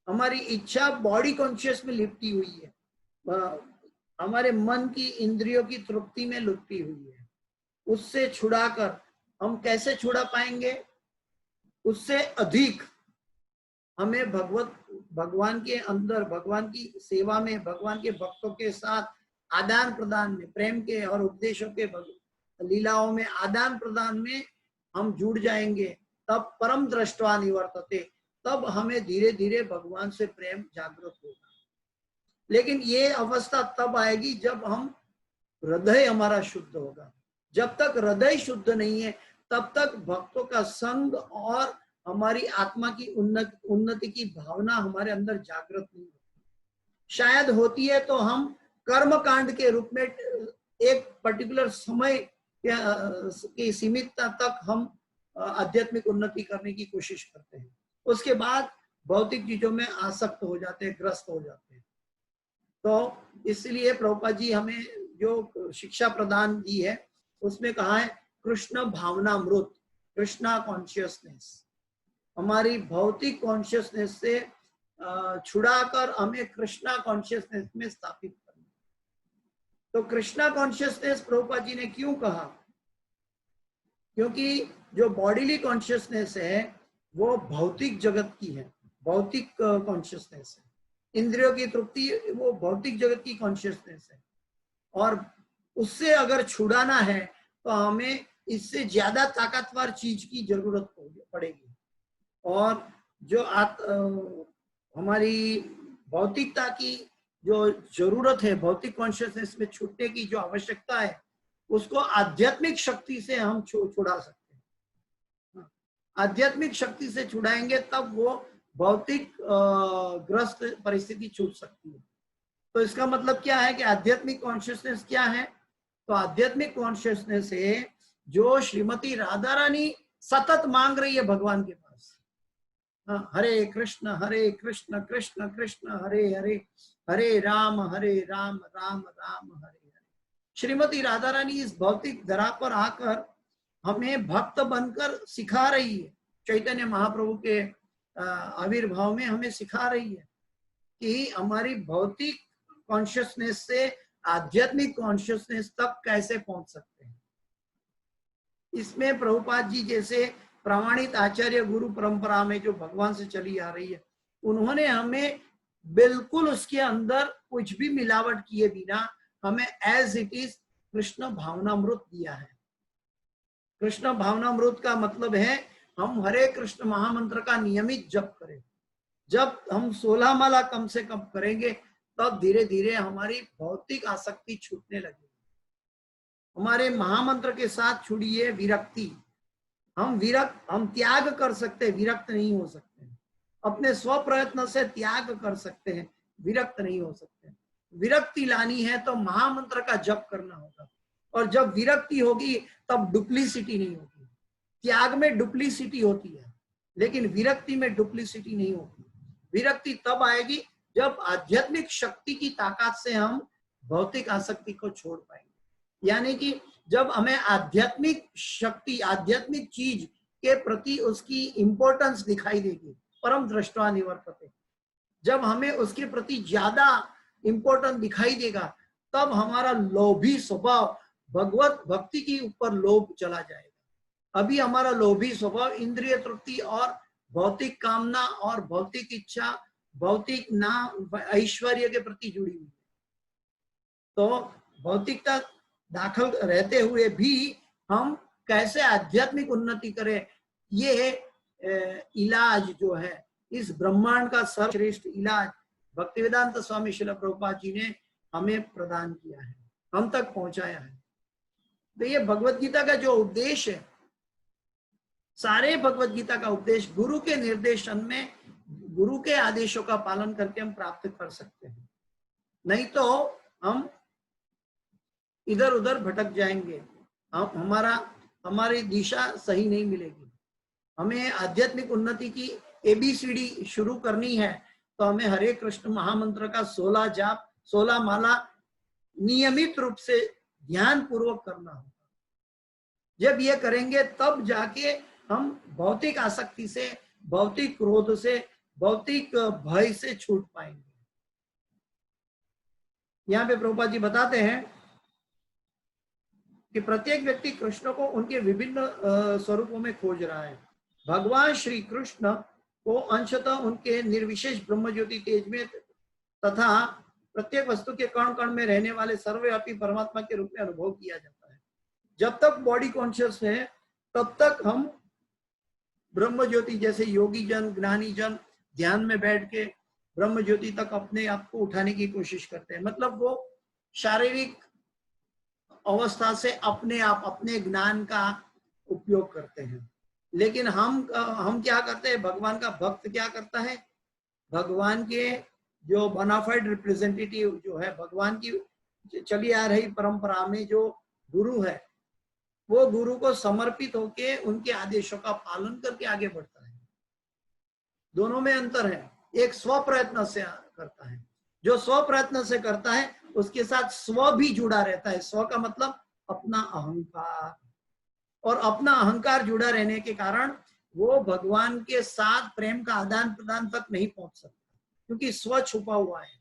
[SPEAKER 3] हमारी इच्छा बॉडी कॉन्शियस में लिपटी हुई है, हमारे मन की इंद्रियों की तृप्ति में लिपटी हुई है। उससे छुड़ाकर हम कैसे छुड़ा पाएंगे? उससे अधिक हमें भगवान के अंदर, भगवान की सेवा में, भगवान के भक्तों के साथ आदान प्रदान में, प्रेम के और उपदेशों के लीलाओं में आदान प्रदान में हम जुड़ जाएंगे। तब परम दृष्टवा निवर्तते, तब हमें धीरे धीरे भगवान से प्रेम जागृत होगा। लेकिन ये अवस्था तब आएगी जब हम हृदय हमारा शुद्ध होगा। जब तक हृदय शुद्ध नहीं है तब तक भक्तों का संग और हमारी आत्मा की उन्नति की भावना हमारे अंदर जागृत नहीं होती। शायद होती है तो हम कर्म कांड के रूप में एक पर्टिकुलर समय की सीमितता तक हम आध्यात्मिक उन्नति करने की कोशिश करते हैं। उसके बाद भौतिक चीजों में आसक्त हो जाते हैं, ग्रस्त हो जाते हैं। तो इसलिए प्रभुपाद जी हमें जो शिक्षा प्रदान दी है उसमें कहा है कृष्ण भावनामृत, कृष्णा कॉन्शियसनेस। हमारी भौतिक कॉन्शियसनेस से छुड़ाकर हमें कृष्णा कॉन्शियसनेस में स्थापित करना। तो कृष्णा कॉन्शियसनेस प्रभुपाद जी ने क्यों कहा? क्योंकि जो बॉडीली कॉन्शियसनेस है वो भौतिक जगत की है, भौतिक कॉन्शियसनेस है। इंद्रियों की तृप्ति वो भौतिक जगत की कॉन्शियसनेस है, और उससे अगर छुड़ाना है तो हमें इससे ज्यादा ताकतवर चीज की जरूरत पड़ेगी। और जो हमारी भौतिकता की जो जरूरत है, भौतिक कॉन्शियसनेस में छूटने की जो आवश्यकता है, उसको आध्यात्मिक शक्ति से हम छुड़ा सकते हैं। आध्यात्मिक शक्ति से छुड़ाएंगे तब वो भौतिक ग्रस्त परिस्थिति छूट सकती है। तो इसका मतलब क्या है कि आध्यात्मिक कॉन्शियसनेस क्या है? तो आध्यात्मिक कॉन्शियसनेस है जो श्रीमती राधा रानी सतत मांग रही है भगवान के पास। हरे कृष्ण कृष्ण कृष्ण हरे हरे, हरे राम राम राम हरे हरे। श्रीमती राधा रानी इस भौतिक धरा पर आकर हमें भक्त बनकर सिखा रही है। चैतन्य महाप्रभु के आविर्भाव में हमें सिखा रही है कि हमारी भौतिक कॉन्शियसनेस से आध्यात्मिक कॉन्शियसनेस तक कैसे पहुंच सकते हैं। इसमें प्रभुपाद जी जैसे प्रमाणित आचार्य गुरु परंपरा में जो भगवान से चली आ रही है, उन्होंने हमें बिल्कुल उसके अंदर कुछ भी मिलावट किए बिना हमें एज इट इज कृष्ण भावनामृत दिया है। कृष्ण भावनामृत का मतलब है हम हरे कृष्ण महामंत्र का नियमित जप करें। जब हम 16 माला कम से कम करेंगे तब धीरे धीरे हमारी भौतिक आसक्ति छूटने लगेगी। हमारे महामंत्र के साथ छुड़ी है विरक्ति। हम त्याग कर सकते हैं, विरक्त नहीं हो सकते। अपने स्व प्रयत्न से त्याग कर सकते हैं, विरक्त नहीं हो सकते। विरक्ति लानी है तो महामंत्र का जप करना होगा, और जब विरक्ति होगी तब डुप्लीसिटी नहीं होगी। त्याग में डुप्लीसिटी होती है, लेकिन विरक्ति में डुप्लीसिटी नहीं होती। विरक्ति तब आएगी जब आध्यात्मिक शक्ति की ताकत से हम भौतिक आसक्ति को छोड़ पाएंगे। यानी कि जब हमें आध्यात्मिक शक्ति, आध्यात्मिक चीज के प्रति उसकी इंपॉर्टेंस दिखाई देगी, परम दृष्टवा निवर्तते, जब हमें उसके प्रति ज्यादा इंपॉर्टेंस दिखाई देगा, तब हमारा लोभी स्वभाव भगवत भक्ति के ऊपर लोभ चला जाएगा। अभी हमारा लोभी स्वभाव इंद्रिय तृप्ति और भौतिक कामना और भौतिक इच्छा, भौतिक नाम, ऐश्वर्य के प्रति जुड़ी हुई है। तो भौतिकता दाखिल रहते हुए भी हम कैसे आध्यात्मिक उन्नति करें, ये इलाज जो है, इस ब्रह्मांड का सर्वश्रेष्ठ इलाज भक्तिवेदांत स्वामी श्रील प्रभुपाद जी ने हमें प्रदान किया है, हम तक पहुंचाया है। तो ये भगवत गीता का जो उपदेश है, सारे भगवत गीता का उपदेश गुरु के निर्देशन में, गुरु के आदेशों का पालन करके हम प्राप्त कर सकते हैं। नहीं तो हम इधर उधर भटक जाएंगे, हमारी दिशा सही नहीं मिलेगी। हमें आध्यात्मिक उन्नति की एबीसीडी शुरू करनी है तो हमें हरे कृष्ण महामंत्र का 16 जाप, 16 माला नियमित रूप से ध्यान पूर्वक करना होगा। जब ये करेंगे तब जाके हम भौतिक आसक्ति से, भौतिक क्रोध से, भौतिक भय से छूट पाएंगे। यहाँ पे प्रभुपाद जी बताते हैं कि प्रत्येक व्यक्ति कृष्ण को उनके विभिन्न स्वरूपों में खोज रहा है। भगवान श्री कृष्ण को अंशतः उनके निर्विशेष ब्रह्म ज्योति तेज में तथा प्रत्येक वस्तु के कण कण में रहने वाले सर्वव्यापी परमात्मा के रूप में अनुभव किया जाता है। जब तक बॉडी कॉन्शियस है तब तक हम ब्रह्म ज्योति जैसे योगी जन, ज्ञानी जन ध्यान में बैठ के ब्रह्म ज्योति तक अपने आप को उठाने की कोशिश करते हैं। मतलब वो शारीरिक अवस्था से अपने आप, अपने ज्ञान का उपयोग करते हैं। लेकिन हम क्या करते हैं, भगवान का भक्त क्या करता है, भगवान के जो बोनाफाइड रिप्रेजेंटेटिव जो है, भगवान की चली आ रही परंपरा में जो गुरु है, वो गुरु को समर्पित होके उनके आदेशों का पालन करके आगे बढ़ता है। दोनों में अंतर है। एक स्व प्रयत्न से करता है, जो स्व प्रयत्न से करता है उसके साथ स्व भी जुड़ा रहता है। स्व का मतलब अपना अहंकार, और अपना अहंकार जुड़ा रहने के कारण वो भगवान के साथ प्रेम का आदान प्रदान तक नहीं पहुंच सकता, क्योंकि स्व छुपा हुआ है।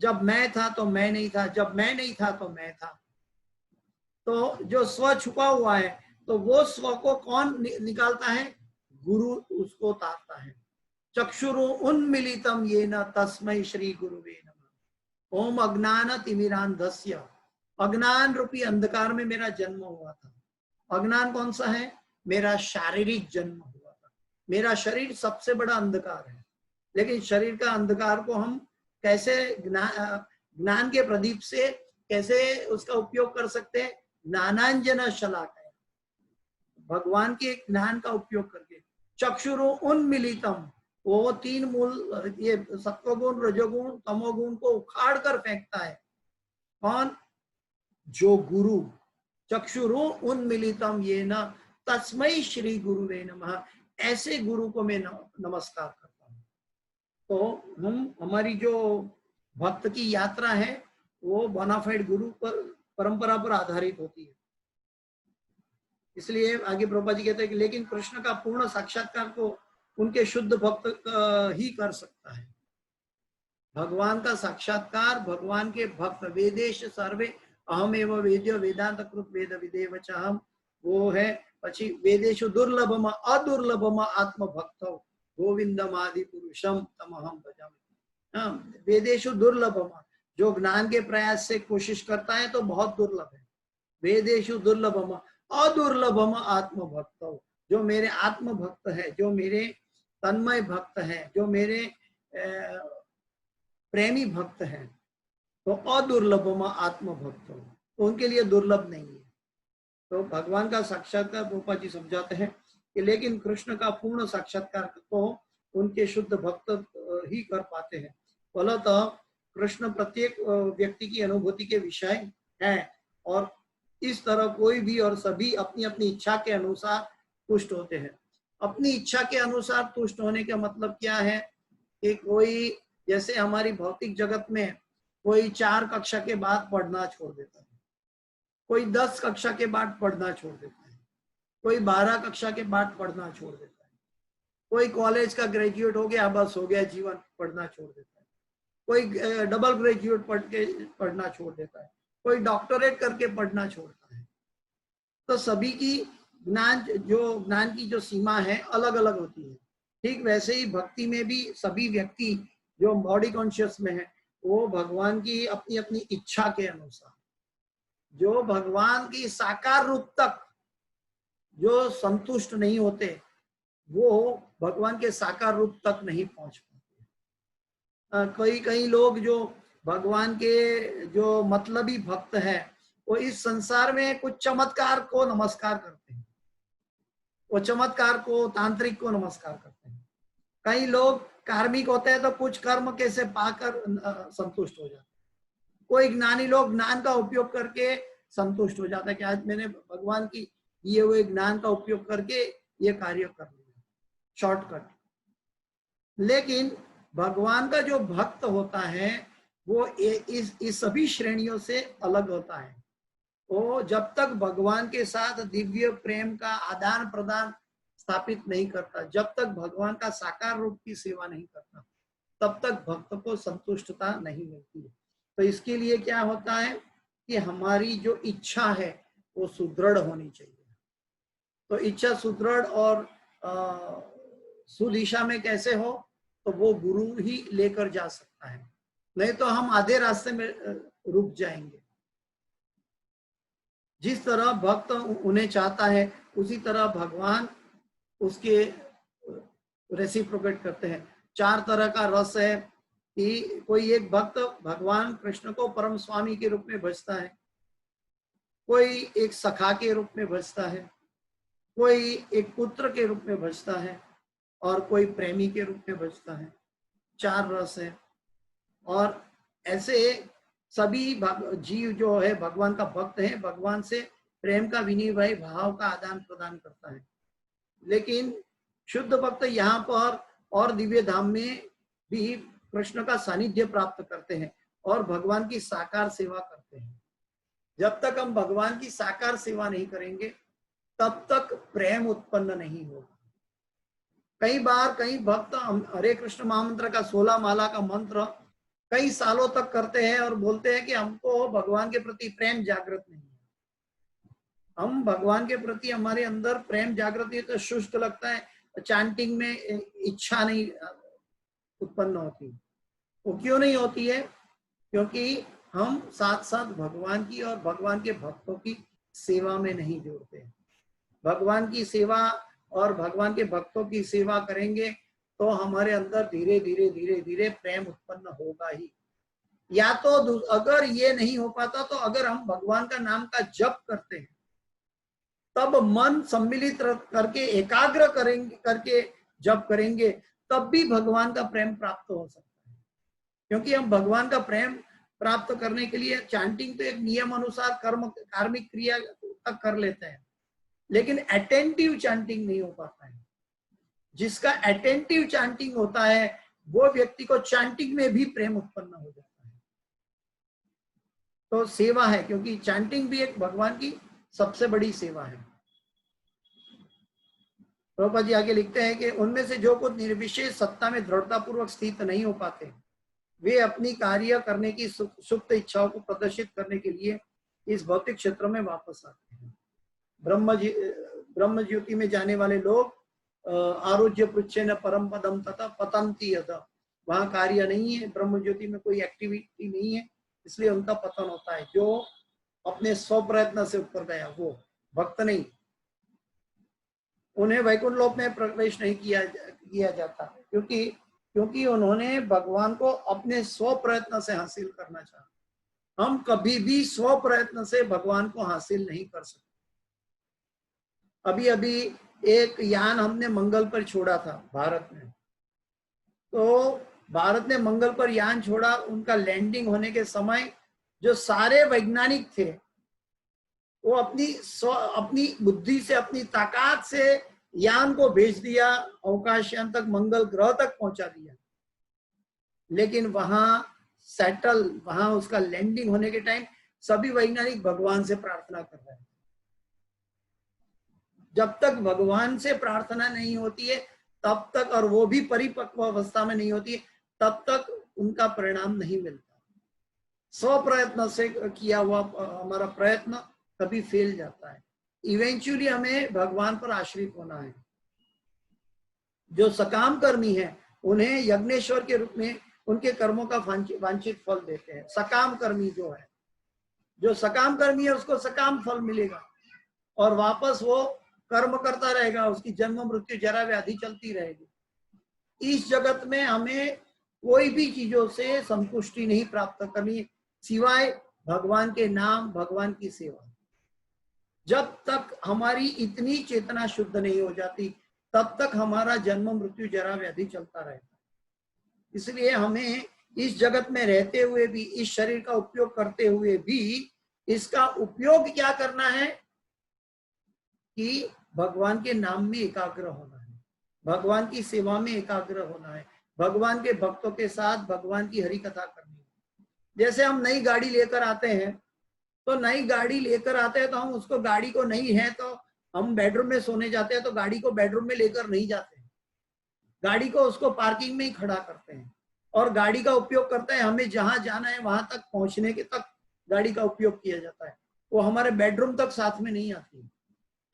[SPEAKER 3] जब मैं था तो मैं नहीं था, जब मैं नहीं था तो मैं था। तो जो स्व छुपा हुआ है, तो वो स्व को कौन निकालता है, गुरु उसको उतारता है। चक्षुरु उन्मिलितम येन तस्मै श्री गुरुवे नमः। ओम अज्ञान तिमिरांधस्य, अज्ञान रूपी अंधकार में मेरा जन्म हुआ था। अज्ञान कौन सा है, मेरा शारीरिक जन्म हुआ था। मेरा शरीर सबसे बड़ा अंधकार है, लेकिन शरीर का अंधकार को हम कैसे ज्ञान के प्रदीप से कैसे उसका उपयोग कर सकते हैं, ज्ञानांजन शलाकया, भगवान के ज्ञान का उपयोग करके। चक्षुरु उन्मिलितम, वो 3 मूल, ये सत्वगुण, रजोगुण, तमोगुण को उखाड़ कर फेंकता है। कौन, जो गुरु। चक्षुरु उन्मिलितम येन तस्मै श्री गुरुवे नमः, ऐसे गुरु को मैं नमस्कार करता हूँ। तो हमारी जो भक्त की यात्रा है वो बोनाफाइड गुरु पर परंपरा पर आधारित होती है। इसलिए आगे प्रभुपाद जी कहते हैं कि लेकिन कृष्ण का पूर्ण साक्षात्कार को उनके शुद्ध भक्त ही कर सकता है। भगवान का साक्षात्कार भगवान के भक्त, वेदेश सर्वे अहमेव वेद्यो वेदांत कृत वेद विदेव च अहम, वो है। પછી વેદેશુ દુર્લભમાં અદુર્લભમાં આત્મભક્તો गोविंदमादि पुरुषम तमहम भजामि। हाँ, वेदेशु दुर्लभमा, जो ज्ञान के प्रयास से कोशिश करता है तो बहुत दुर्लभ है। वेदेशु दुर्लभमा अदुर्लभमा आत्मभक्तो, जो मेरे आत्मभक्त है, जो मेरे तन्मय भक्त है, जो मेरे प्रेमी भक्त है, तो अदुर्लभमा आत्मभक्तो, तो उनके लिए दुर्लभ नहीं है। तो भगवान का साक्षात्कार गोपा जी समझाते हैं कि लेकिन कृष्ण का पूर्ण साक्षात्कार तो उनके शुद्ध भक्त ही कर पाते हैं। फलतः कृष्ण प्रत्येक व्यक्ति की अनुभूति के विषय है और इस तरह कोई भी और सभी अपनी अपनी इच्छा के अनुसार तुष्ट होते हैं। अपनी इच्छा के अनुसार तुष्ट होने का मतलब क्या है कि कोई, जैसे हमारी भौतिक जगत में कोई 4 कक्षा के बाद पढ़ना छोड़ देता है, कोई 10 कक्षा के बाद पढ़ना छोड़ देता है, कोई 12 कक्षा के बाद पढ़ना छोड़ देता है, कोई कॉलेज का ग्रेजुएट हो गया, बस हो गया जीवन, पढ़ना छोड़ देता है, कोई डबल ग्रेजुएट पढ़ के पढ़ना छोड़ देता है, कोई डॉक्टरेट करके पढ़ना छोड़ता है। तो सभी की ज्ञान की जो सीमा है अलग अलग होती है। ठीक वैसे ही भक्ति में भी सभी व्यक्ति जो बॉडी कॉन्शियस में है वो भगवान की अपनी अपनी इच्छा के अनुसार, जो भगवान की साकार रूप तक जो संतुष्ट नहीं होते, वो भगवान के साकार रूप तक नहीं पहुंच पाते। कई लोग जो भगवान के जो मतलबी भक्त हैं, वो इस संसार में कुछ चमत्कार को नमस्कार करते हैं, वो चमत्कार को, तांत्रिक को नमस्कार करते हैं। कई लोग कार्मिक होते हैं तो कुछ कर्म कैसे पाकर संतुष्ट हो जाते हैं। कोई ज्ञानी लोग ज्ञान का उपयोग करके संतुष्ट हो जाता है कि आज मैंने भगवान की दिए हुए ज्ञान का उपयोग करके ये कार्य कर लिया, शॉर्टकट। लेकिन भगवान का जो भक्त होता है वो इस सभी श्रेणियों से अलग होता है। वो जब तक भगवान के साथ दिव्य प्रेम का आदान प्रदान स्थापित नहीं करता, जब तक भगवान का साकार रूप की सेवा नहीं करता, तब तक भक्त को संतुष्टता नहीं मिलती है। तो इसके लिए क्या होता है कि हमारी जो इच्छा है वो सुदृढ़ होनी चाहिए। तो इच्छा सुदृढ़ और सुदिशा में कैसे हो, तो वो गुरु ही लेकर जा सकता है, नहीं तो हम आधे रास्ते में रुक जाएंगे। जिस तरह भक्त उन्हें चाहता है उसी तरह भगवान उसके रेसिप्रोकेट करते हैं। 4 तरह का रस है कि कोई एक भक्त भगवान कृष्ण को परम स्वामी के रूप में भजता है, कोई एक सखा के रूप में भजता है, कोई एक पुत्र के रूप में भजता है और कोई प्रेमी के रूप में भजता है। 4 रस है और ऐसे सभी जीव जो है भगवान का भक्त है, भगवान से प्रेम का विनिमय भाव का आदान प्रदान करता है। लेकिन शुद्ध भक्त यहाँ पर और दिव्य धाम में भी कृष्ण का सानिध्य प्राप्त करते हैं और भगवान की साकार सेवा करते हैं। जब तक हम भगवान की साकार सेवा नहीं करेंगे तब तक प्रेम उत्पन्न नहीं होगा। कई बार कई भक्त हरे कृष्ण महामंत्र का 16 माला का मंत्र कई सालों तक करते हैं और बोलते हैं कि हमको भगवान के प्रति प्रेम जागृत नहीं है। हम भगवान के प्रति हमारे अंदर प्रेम जागृत है तो शुष्क लगता है, चैंटिंग में इच्छा नहीं उत्पन्न होती। वो क्यों नहीं होती है? क्योंकि हम साथ साथ भगवान की और भगवान के भक्तों की सेवा में नहीं जोड़ते। भगवान की सेवा और भगवान के भक्तों की सेवा करेंगे तो हमारे अंदर धीरे धीरे धीरे धीरे प्रेम उत्पन्न होगा ही। या तो अगर ये नहीं हो पाता तो अगर हम भगवान का नाम का जप करते हैं तब मन सम्मिलित करके एकाग्र करके जप करेंगे तब भी भगवान का प्रेम प्राप्त हो सकता है। क्योंकि हम भगवान का प्रेम प्राप्त करने के लिए चैंटिंग तो एक नियम अनुसार कार्मिक क्रिया तक कर लेते हैं, लेकिन अटेंटिव चैंटिंग नहीं हो पाता है। जिसका अटेंटिव चैंटिंग होता है वो व्यक्ति को चैंटिंग में भी प्रेम उत्पन्न हो जाता है। तो सेवा है, क्योंकि चैंटिंग भी एक भगवान की सबसे बड़ी सेवा है। प्रभुपाद जी आगे लिखते हैं कि उनमें से जो कुछ निर्विशेष सत्ता में दृढ़ता पूर्वक स्थित नहीं हो पाते, वे अपनी कार्य करने की सुप्त इच्छाओं को प्रदर्शित करने के लिए इस भौतिक क्षेत्र में वापस आते हैं। ब्रह्म ज्योति में जाने वाले लोग आरोग्य पृच्छेन परम पदम तथा पतंती यथा, वहां कार्य नहीं है, ब्रह्म ज्योति में कोई एक्टिविटी नहीं है, इसलिए उनका पतन होता है। जो अपने स्व प्रयत्न से ऊपर गया वो भक्त नहीं, उन्हें वैकुंठ लोक में प्रवेश नहीं किया जाता, क्योंकि उन्होंने भगवान को अपने स्व प्रयत्न से हासिल करना चाहा। हम कभी भी स्व प्रयत्न से भगवान को हासिल नहीं कर सकते। अभी अभी एक यान हमने मंगल पर छोड़ा था भारत में, तो भारत ने मंगल पर यान छोड़ा, उनका लैंडिंग होने के समय जो सारे वैज्ञानिक थे वो अपनी बुद्धि से, अपनी ताकत से यान को भेज दिया, अवकाशयान तक, मंगल ग्रह तक पहुंचा दिया। लेकिन वहां उसका लैंडिंग होने के टाइम सभी वैज्ञानिक भगवान से प्रार्थना कर रहे हैं। जब तक भगवान से प्रार्थना नहीं होती है तब तक, और वो भी परिपक्व अवस्था में नहीं होती है, तब तक उनका परिणाम नहीं मिलता। स्व प्रयत्न से किया हुआ हमारा प्रयत्न कभी फेल जाता है। इवेंचुअली हमें भगवान पर आश्रित होना है। जो सकाम कर्मी है उन्हें यज्ञेश्वर के रूप में उनके कर्मों का वांछित फल देते हैं। सकाम कर्मी जो सकाम कर्मी है उसको सकाम फल मिलेगा और वापस वो कर्म करता रहेगा, उसकी जन्म मृत्यु जरा व्याधि चलती रहेगी। इस जगत में हमें कोई भी चीजों से संतुष्टि नहीं प्राप्त करनी सिवाय भगवान के नाम, भगवान की सेवा। जब तक हमारी इतनी चेतना शुद्ध नहीं हो जाती तब तक हमारा जन्म मृत्यु जरा व्याधि चलता रहता है। इसलिए हमें इस जगत में रहते हुए भी, इस शरीर का उपयोग करते हुए भी, इसका उपयोग क्या करना है कि भगवान के नाम में एकाग्र होना है, भगवान की सेवा में एकाग्र होना है, भगवान के भक्तों के साथ भगवान की हरि कथा करनी है। जैसे हम नई गाड़ी लेकर आते हैं, तो नई गाड़ी लेकर आते हैं तो हम उसको, गाड़ी को नहीं है तो हम बेडरूम में सोने जाते हैं तो गाड़ी को बेडरूम में लेकर नहीं जाते, गाड़ी को उसको पार्किंग में ही खड़ा करते हैं और गाड़ी का उपयोग करते हैं। हमें जहां जाना है वहां तक पहुंचने के तक गाड़ी का उपयोग किया जाता है, वो हमारे बेडरूम तक साथ में नहीं आती।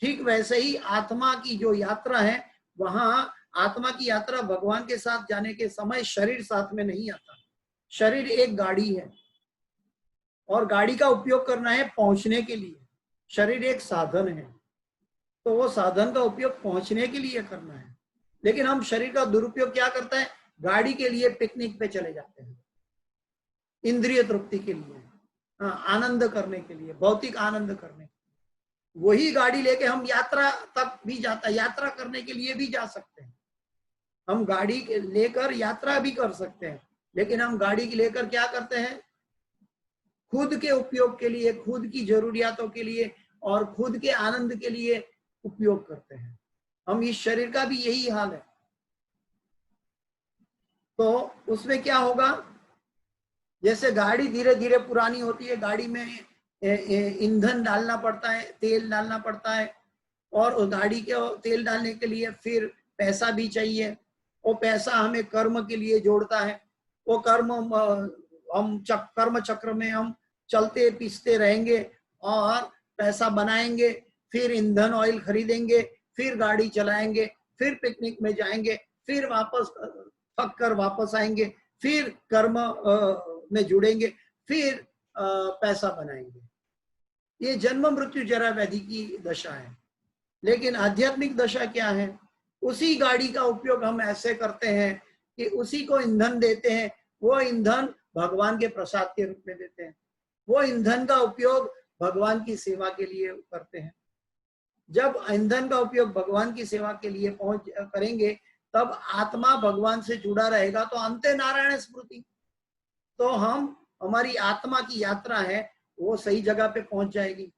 [SPEAKER 3] ठीक वैसे ही आत्मा की जो यात्रा है, वहां आत्मा की यात्रा भगवान के साथ जाने के समय शरीर साथ में नहीं आता। शरीर एक गाड़ी है और गाड़ी का उपयोग करना है पहुंचने के लिए। शरीर एक साधन है, तो वो साधन का उपयोग पहुंचने के लिए करना है। लेकिन हम शरीर का दुरुपयोग क्या करते हैं, गाड़ी के लिए पिकनिक पे चले जाते हैं, इंद्रिय तृप्ति के लिए, आनंद करने के लिए, भौतिक आनंद करने। वही गाड़ी लेके हम यात्रा तक भी जाता है, यात्रा करने के लिए भी जा सकते हैं। हम गाड़ी लेकर यात्रा भी कर सकते हैं, लेकिन हम गाड़ी लेकर क्या करते हैं, खुद के उपयोग के लिए, खुद की जरूरियातों के लिए और खुद के आनंद के लिए उपयोग करते हैं। हम इस शरीर का भी यही हाल है। तो उसमें क्या होगा, जैसे गाड़ी धीरे धीरे पुरानी होती है, गाड़ी में ईंधन डालना पड़ता है, तेल डालना पड़ता है, और उस गाड़ी के तेल डालने के लिए फिर पैसा भी चाहिए। वो पैसा हमें कर्म के लिए जोड़ता है। वो कर्म हम कर्म चक्र में हम चलते पीसते रहेंगे और पैसा बनाएंगे, फिर ईंधन ऑयल खरीदेंगे, फिर गाड़ी चलाएंगे, फिर पिकनिक में जाएंगे, फिर वापस थक कर वापस आएंगे, फिर कर्म में जुड़ेंगे, फिर पैसा बनाएंगे। ये जन्म मृत्यु जरा व्याधि की दशा है। लेकिन आध्यात्मिक दशा क्या है, उसी गाड़ी का उपयोग हम ऐसे करते हैं कि उसी को ईंधन देते हैं। वो ईंधन भगवान के प्रसाद के रूप में देते हैं। वो ईंधन का उपयोग भगवान की सेवा के लिए करते हैं। जब ईंधन का उपयोग भगवान की सेवा के लिए करेंगे तब आत्मा भगवान से जुड़ा रहेगा, तो अंते नारायण स्मृति, तो हमारी आत्मा की यात्रा है वो सही जगह पे पहुंच जाएगी।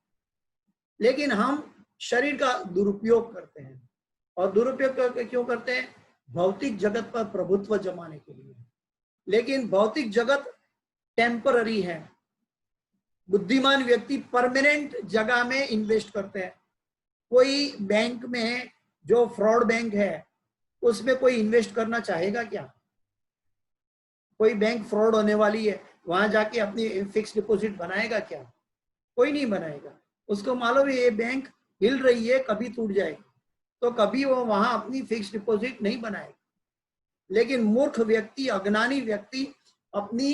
[SPEAKER 3] लेकिन हम शरीर का दुरुपयोग करते हैं, और दुरुपयोग क्यों करते हैं, भौतिक जगत पर प्रभुत्व जमाने के लिए। लेकिन भौतिक जगत टेम्पररी है, बुद्धिमान व्यक्ति परमानेंट जगह में इन्वेस्ट करते हैं। कोई बैंक में जो फ्रॉड बैंक है उसमें कोई इन्वेस्ट करना चाहेगा क्या? कोई बैंक फ्रॉड होने वाली है, वहां जाके अपनी फिक्स डिपॉजिट बनाएगा क्या? कोई नहीं बनाएगा। उसको मालूम है ये बैंक हिल रही है, कभी टूट जाएगी, तो कभी वो वहां अपनी फिक्स डिपॉजिट नहीं बनाएगा। लेकिन मूर्ख व्यक्ति, अज्ञानी व्यक्ति अपनी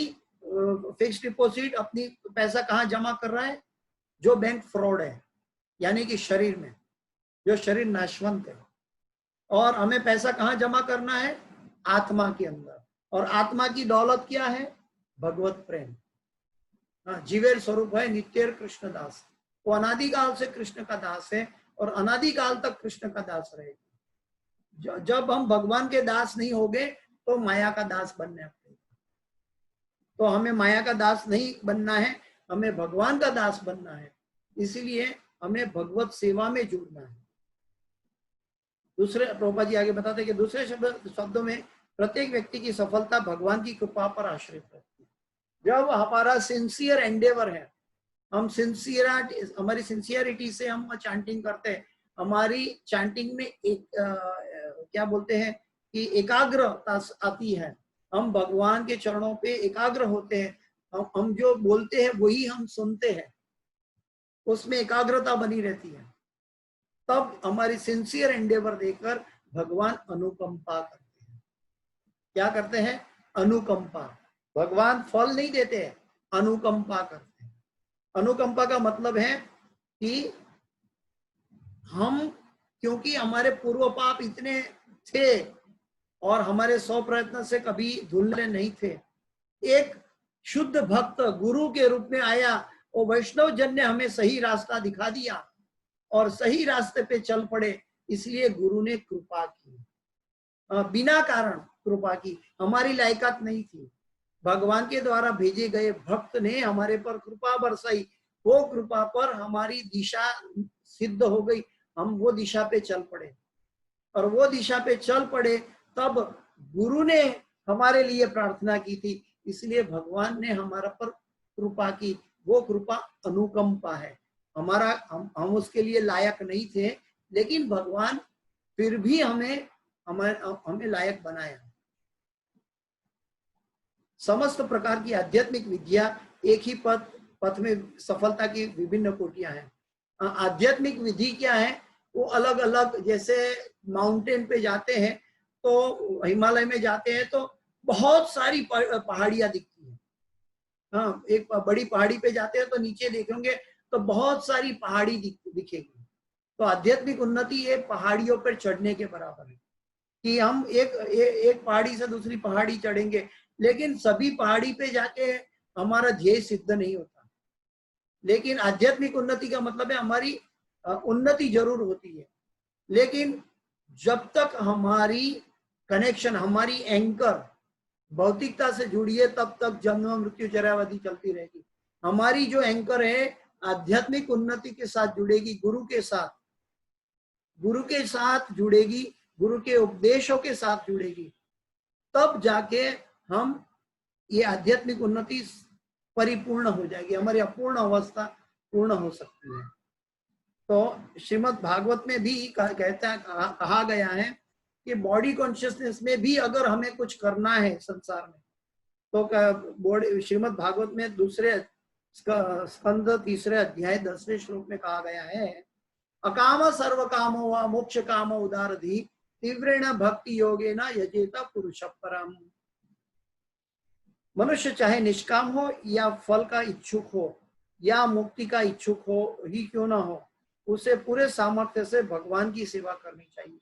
[SPEAKER 3] फिक्स डिपॉजिट, अपनी पैसा कहाँ जमा कर रहा है? जो बैंक फ्रॉड है, यानी कि शरीर में, जो शरीर नाशवंत है। और हमें पैसा कहाँ जमा करना है? आत्मा के अंदर। और आत्मा की दौलत क्या है? भगवत प्रेम। हाँ, जीवेर स्वरूप है नित्य कृष्ण दास। वो अनादिकाल से कृष्ण का दास है और अनादिकाल तक कृष्ण का दास रहेगा। जब हम भगवान के दास नहीं होंगे तो माया का दास बनने पड़ेगा। तो हमें माया का दास नहीं बनना है, हमें भगवान का दास बनना है। इसीलिए हमें भगवत सेवा में जुड़ना है। दूसरे प्रभुपाद जी आगे बताते हैं कि दूसरे शब्दों में प्रत्येक व्यक्ति की सफलता भगवान की कृपा पर आश्रित रहती है। जब हमारा सिंसियर एंडेवर है, हम हमारी सिंसियरिटी से हम चैंटिंग करते हैं, हमारी चैंटिंग में एक क्या बोलते हैं कि एकाग्रता आती है, हम भगवान के चरणों पे एकाग्र होते हैं, हम जो बोलते हैं वही हम सुनते हैं, उसमें एकाग्रता बनी रहती है, तब हमारी सिंसियर एंडेवर देखकर भगवान अनुकंपा करते हैं। क्या करते हैं? अनुकंपा। भगवान फल नहीं देते हैं, अनुकंपा करते हैं। अनुकंपा का मतलब है कि हम, क्योंकि हमारे पूर्व पाप इतने थे और हमारे 100 प्रयत्न से कभी धुलने नहीं थे, एक शुद्ध भक्त गुरु के रूप में आया, वो वैष्णव जन ने हमें सही रास्ता दिखा दिया और सही रास्ते पे चल पड़े, इसलिए गुरु ने कृपा की। बिना कारण कृपा की, हमारी लायकात नहीं थी, भगवान के द्वारा भेजे गए भक्त ने हमारे पर कृपा बरसाई। वो कृपा पर हमारी दिशा सिद्ध हो गई, हम वो दिशा पे चल पड़े, और वो दिशा पे चल पड़े तब गुरु ने हमारे लिए प्रार्थना की थी, इसलिए भगवान ने हमारा पर कृपा की। वो कृपा अनुकंपा है। हम उसके लिए लायक नहीं थे, लेकिन भगवान फिर भी हमें लायक बनाया। समस्त प्रकार की आध्यात्मिक विद्या एक ही पथ में सफलता की विभिन्न कोटियां हैं। आध्यात्मिक विधि क्या है? वो अलग अलग, जैसे माउंटेन पे जाते हैं तो, हिमालय में जाते हैं तो बहुत सारी पहाड़ियां दिखती हैं। हाँ, एक बड़ी पहाड़ी पे जाते हैं तो नीचे देखेंगे तो बहुत सारी पहाड़ी दिखेगी। तो आध्यात्मिक उन्नति ये पहाड़ियों पर चढ़ने के बराबर है कि हम एक पहाड़ी से दूसरी पहाड़ी चढ़ेंगे, लेकिन सभी पहाड़ी पे जाके हमारा ध्येय सिद्ध नहीं होता। लेकिन आध्यात्मिक उन्नति का मतलब है हमारी उन्नति जरूर होती है, लेकिन जब तक हमारी कनेक्शन, हमारी एंकर भौतिकता से जुड़ी है, तब तक जन्म मृत्यु जरावधि चलती रहेगी। हमारी जो एंकर है आध्यात्मिक उन्नति के साथ जुड़ेगी, गुरु के साथ जुड़ेगी, गुरु के उपदेशों के साथ जुड़ेगी, तब जाके हम ये आध्यात्मिक उन्नति परिपूर्ण हो जाएगी, हमारी अपूर्ण अवस्था पूर्ण हो सकती है। तो श्रीमद् भागवत में भी कहा गया है कि बॉडी कॉन्शियसनेस में भी अगर हमें कुछ करना है संसार में, तो श्रीमद् भागवत में दूसरे स्कंद 3 अध्याय 10वें श्लोक में कहा गया है, अकाम सर्व कामो वा मोक्ष कामो उदारधि तीव्रेण भक्ति योगेन यजेत पुरुष परम। मनुष्य चाहे निष्काम हो या फल का इच्छुक हो या मुक्ति का इच्छुक हो ही क्यों ना हो, उसे पूरे सामर्थ्य से भगवान की सेवा करनी चाहिए।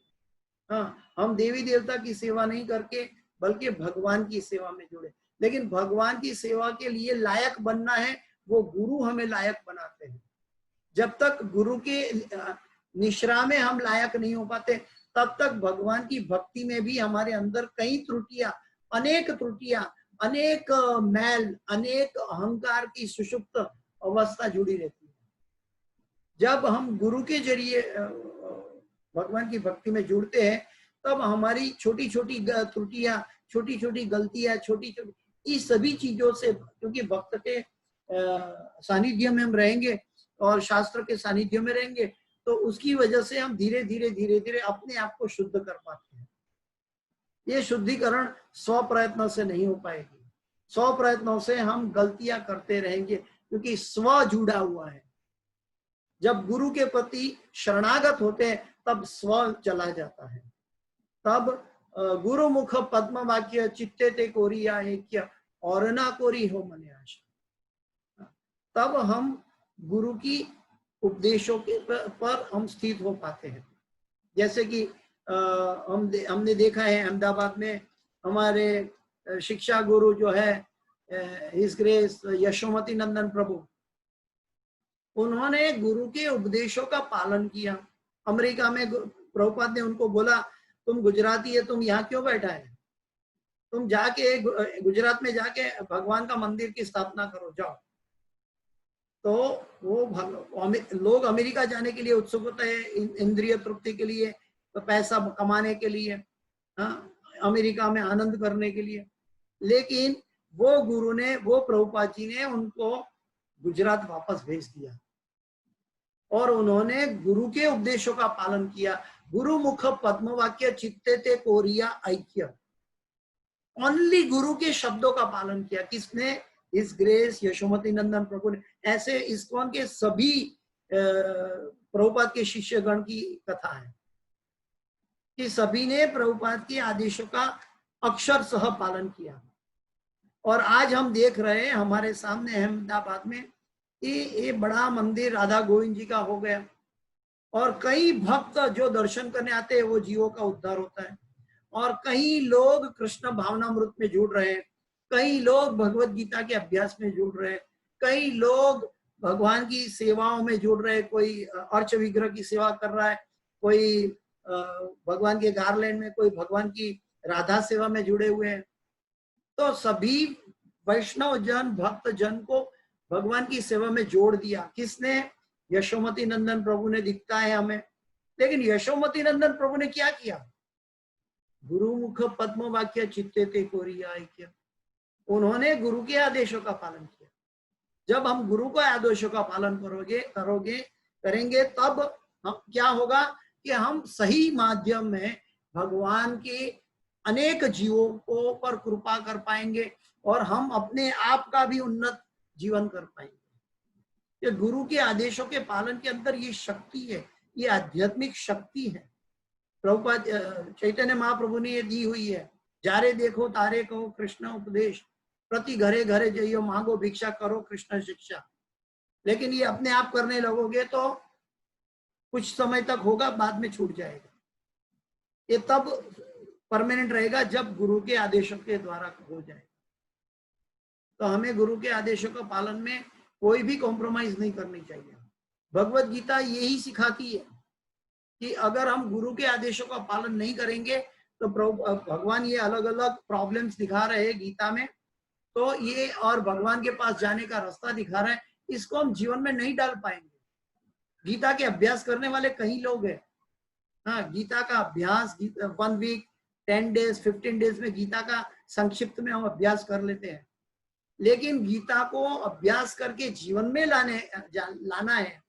[SPEAKER 3] हाँ, हम देवी देवता की सेवा नहीं करके बल्कि भगवान की सेवा में जुड़े। लेकिन भगवान की सेवा के लिए लायक बनना है, वो गुरु हमें लायक बनाते हैं। जब तक गुरु के निश्रा में हम लायक नहीं हो पाते, तब तक भगवान की भक्ति में भी हमारे अंदर कई त्रुटियां, अनेक मैल, अनेक अहंकार की सुषुप्त अवस्था जुड़ी रहती है। जब हम गुरु के जरिए भगवान की भक्ति में जुड़ते हैं, तब हमारी छोटी छोटी त्रुटियां, छोटी छोटी गलतियां, छोटी छोटी इस सभी चीजों से, क्योंकि भक्त के सानिध्य में हम रहेंगे और शास्त्र के सानिध्य में रहेंगे, तो उसकी वजह से हम धीरे धीरे अपने आप को शुद्ध कर पाते हैं। ये शुद्धिकरण 100 प्रयत्नों से नहीं हो पाएगी। 100 प्रयत्नों से हम गलतियां करते रहेंगे, क्योंकि स्व जुड़ा हुआ है। जब गुरु के प्रति शरणागत होते हैं तब स्व चला जाता है। तब गुरु मुख पद्म वाक्य चित्ते ते कोरिया ऐक्य और ना कोरी हो मने आशा। तब हम गुरु की उपदेशों के पर हम स्थित हो पाते हैं। जैसे कि हमने देखा है अहमदाबाद में हमारे शिक्षा गुरु जो है हिज ग्रेस यशोमती नंदन प्रभु, उन्होंने गुरु के उपदेशों का पालन किया। अमेरिका में प्रभुपाद ने उनको बोला, तुम गुजराती है, तुम यहाँ क्यों बैठा है, तुम जाके गुजरात में जाके भगवान का मंदिर की स्थापना करो, जाओ। तो वो लोग अमेरिका जाने के लिए उत्सुक होते हैं, इंद्रिय तृप्ति के लिए, तो पैसा कमाने के लिए, हाँ, अमेरिका में आनंद करने के लिए। लेकिन वो गुरु ने, वो प्रभुपाद जी ने उनको गुजरात वापस भेज दिया और उन्होंने गुरु के उपदेशों का पालन किया। गुरु मुख पद्म वाक्य चित्ते ते कोरिया ऐक्य, ओनली गुरु के शब्दों का पालन किया। किसने? इस ग्रेस यशोमती नंदन प्रभु ने। ऐसे इस्कॉन के सभी प्रभुपाद के शिष्यगण की कथा है कि सभी ने प्रभुपाद के आदेशों का अक्षर सह पालन किया। और आज हम देख रहे हैं हमारे सामने अहमदाबाद में ये बड़ा मंदिर राधा गोविंद जी का हो गया और कई भक्त जो दर्शन करने आते हैं वो जीवों का उद्धार होता है। और कई लोग कृष्ण भावनामृत में जुड़ रहे हैं, कई लोग भगवत गीता के अभ्यास में जुड़ रहे हैं, कई लोग भगवान की सेवाओं में जुड़ रहे हैं। कोई अर्च विग्रह की सेवा कर रहा है, कोई भगवान के गार्लैंड में, कोई भगवान की राधा सेवा में जुड़े हुए हैं। तो सभी वैष्णव जन, भक्त जन को भगवान की सेवा में जोड़ दिया। किसने? यशोमती नंदन प्रभु ने। दिखता है हमें, लेकिन यशोमती नंदन प्रभु ने क्या किया? गुरु मुख पद्म वाक्य चित्ते ते कोरिया ऐक्य, उन्होंने गुरु के आदेशों का पालन किया। जब हम गुरु के आदेशों का पालन करेंगे तब हम क्या होगा कि हम सही माध्यम में भगवान के अनेक जीवों को पर कृपा कर पाएंगे और हम अपने आप का भी उन्नत जीवन कर पाएंगे। ये गुरु के आदेशों के पालन के अंदर ये शक्ति है, ये आध्यात्मिक शक्ति है। प्रभुपाद चैतन्य महाप्रभु ने ये दी हुई है। जारे देखो तारे कहो कृष्ण उपदेश, प्रति घरे घरे जइयो मांगो भिक्षा करो कृष्ण शिक्षा। लेकिन ये अपने आप करने लगोगे तो कुछ समय तक होगा, बाद में छूट जाएगा। ये तब परमानेंट रहेगा जब गुरु के आदेशों के द्वारा हो जाएगा। तो हमें गुरु के आदेशों का पालन में कोई भी कॉम्प्रोमाइज नहीं करनी चाहिए। भगवत गीता यही सिखाती है कि अगर हम गुरु के आदेशों का पालन नहीं करेंगे तो भगवान ये अलग अलग प्रॉब्लम्स दिखा रहे हैं गीता में, तो ये और भगवान के पास जाने का रास्ता दिखा रहे हैं, इसको हम जीवन में नहीं डाल पाएंगे। गीता के अभ्यास करने वाले कई लोग हैं, हाँ, गीता का अभ्यास 1 वीक 10 डेज 15 डेज में गीता का संक्षिप्त में हम अभ्यास कर लेते हैं। लेकिन गीता को अभ्यास करके जीवन में लाना है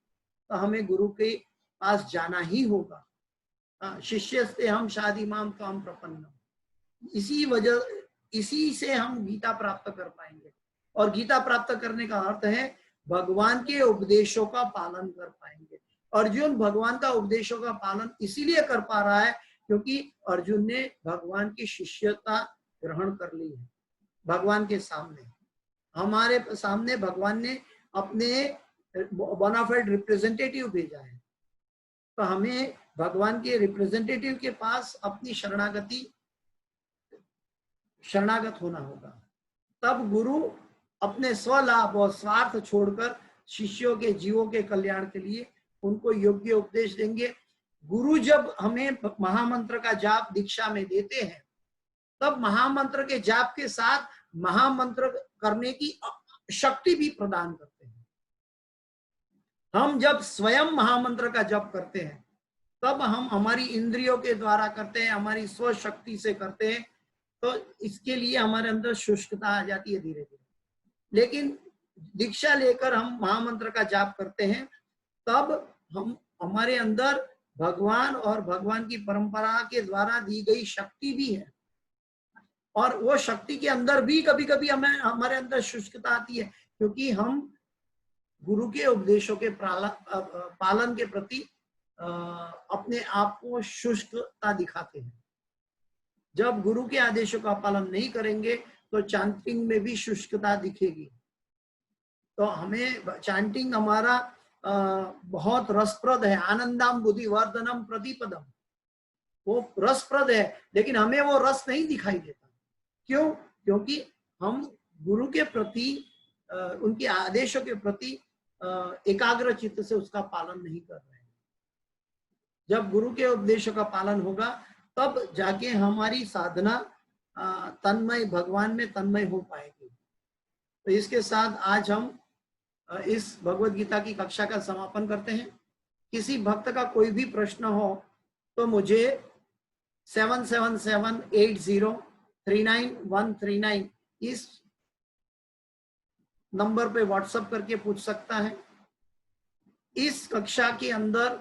[SPEAKER 3] तो हमें गुरु के पास जाना ही होगा। शिष्य से हम शादी माम तो हम प्रपन्न, इसी से हम गीता प्राप्त कर पाएंगे। और गीता प्राप्त करने का अर्थ है भगवान के उपदेशों का पालन कर पाएंगे। अर्जुन भगवान का उपदेशों का पालन इसीलिए कर पा रहा है क्योंकि अर्जुन ने भगवान की शिष्यता ग्रहण कर ली है। भगवान के सामने, हमारे सामने भगवान ने अपने बोनाफाइड रिप्रेजेंटेटिव भेजा है, तो हमें भगवान के रिप्रेजेंटेटिव के पास अपनी शरणागत होना होगा। तब गुरु अपने स्वलाभ और स्वार्थ छोड़कर शिष्यों के, जीवों के कल्याण के लिए उनको योग्य उपदेश देंगे। गुरु जब हमें महामंत्र का जाप दीक्षा में देते हैं तब महामंत्र के जाप के साथ महामंत्र करने की शक्ति भी प्रदान करते हैं। हम जब स्वयं महामंत्र का जप करते हैं तब हम हमारी इंद्रियों के द्वारा करते हैं, हमारी स्वशक्ति से करते हैं, तो इसके लिए हमारे अंदर शुष्कता आ जाती है धीरे धीरे। लेकिन दीक्षा लेकर हम महामंत्र का जाप करते हैं, तब हम हमारे अंदर भगवान और भगवान की परंपरा के द्वारा दी गई शक्ति भी है, और वो शक्ति के अंदर भी कभी कभी हमें हमारे अंदर शुष्कता आती है, क्योंकि हम गुरु के उपदेशों के पालन के प्रति अपने आप को शुष्कता दिखाते हैं। जब गुरु के आदेशों का पालन नहीं करेंगे तो चांटिंग में भी शुष्कता दिखेगी। तो हमें चांटिंग हमारा बहुत रसप्रद है। आनंदम बुद्धि वर्धनम प्रतिपदम, वो रसप्रद है, लेकिन हमें वो रस नहीं दिखाई देता। क्यों? क्योंकि हम गुरु के प्रति उनके आदेशों के प्रति एकाग्र चित्त से उसका पालन नहीं कर रहे हैं। जब गुरु के उपदेशों का पालन होगा तब जाके हमारी साधना तन्मय भगवान में तन्मय हो पाएगी। तो इसके साथ आज हम इस भगवत गीता की कक्षा का समापन करते हैं। किसी भक्त का कोई भी प्रश्न हो तो मुझे 7778039139 इस नंबर पे व्हाट्सएप करके पूछ सकता है। इस कक्षा के अंदर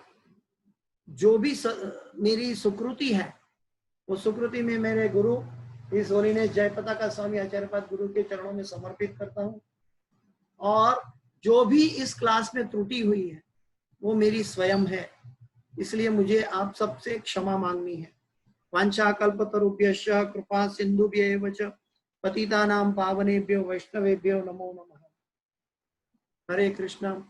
[SPEAKER 3] जो भी मेरी सुकृति है, वो सुकृति में मेरे गुरु इस होलीनेस जयपताका स्वामी आचार्यपाद गुरु के चरणों में समर्पित करता हूँ, और जो भी इस क्लास में त्रुटि हुई है वो मेरी स्वयं है, इसलिए मुझे आप सबसे क्षमा मांगनी है। वांछा कल्पतरुभ्यश्च कृपा सिन्धुभ्यैव च पतितानां पावनेभ्यो वैष्णवेभ्यो नमो नमः। हरे कृष्ण।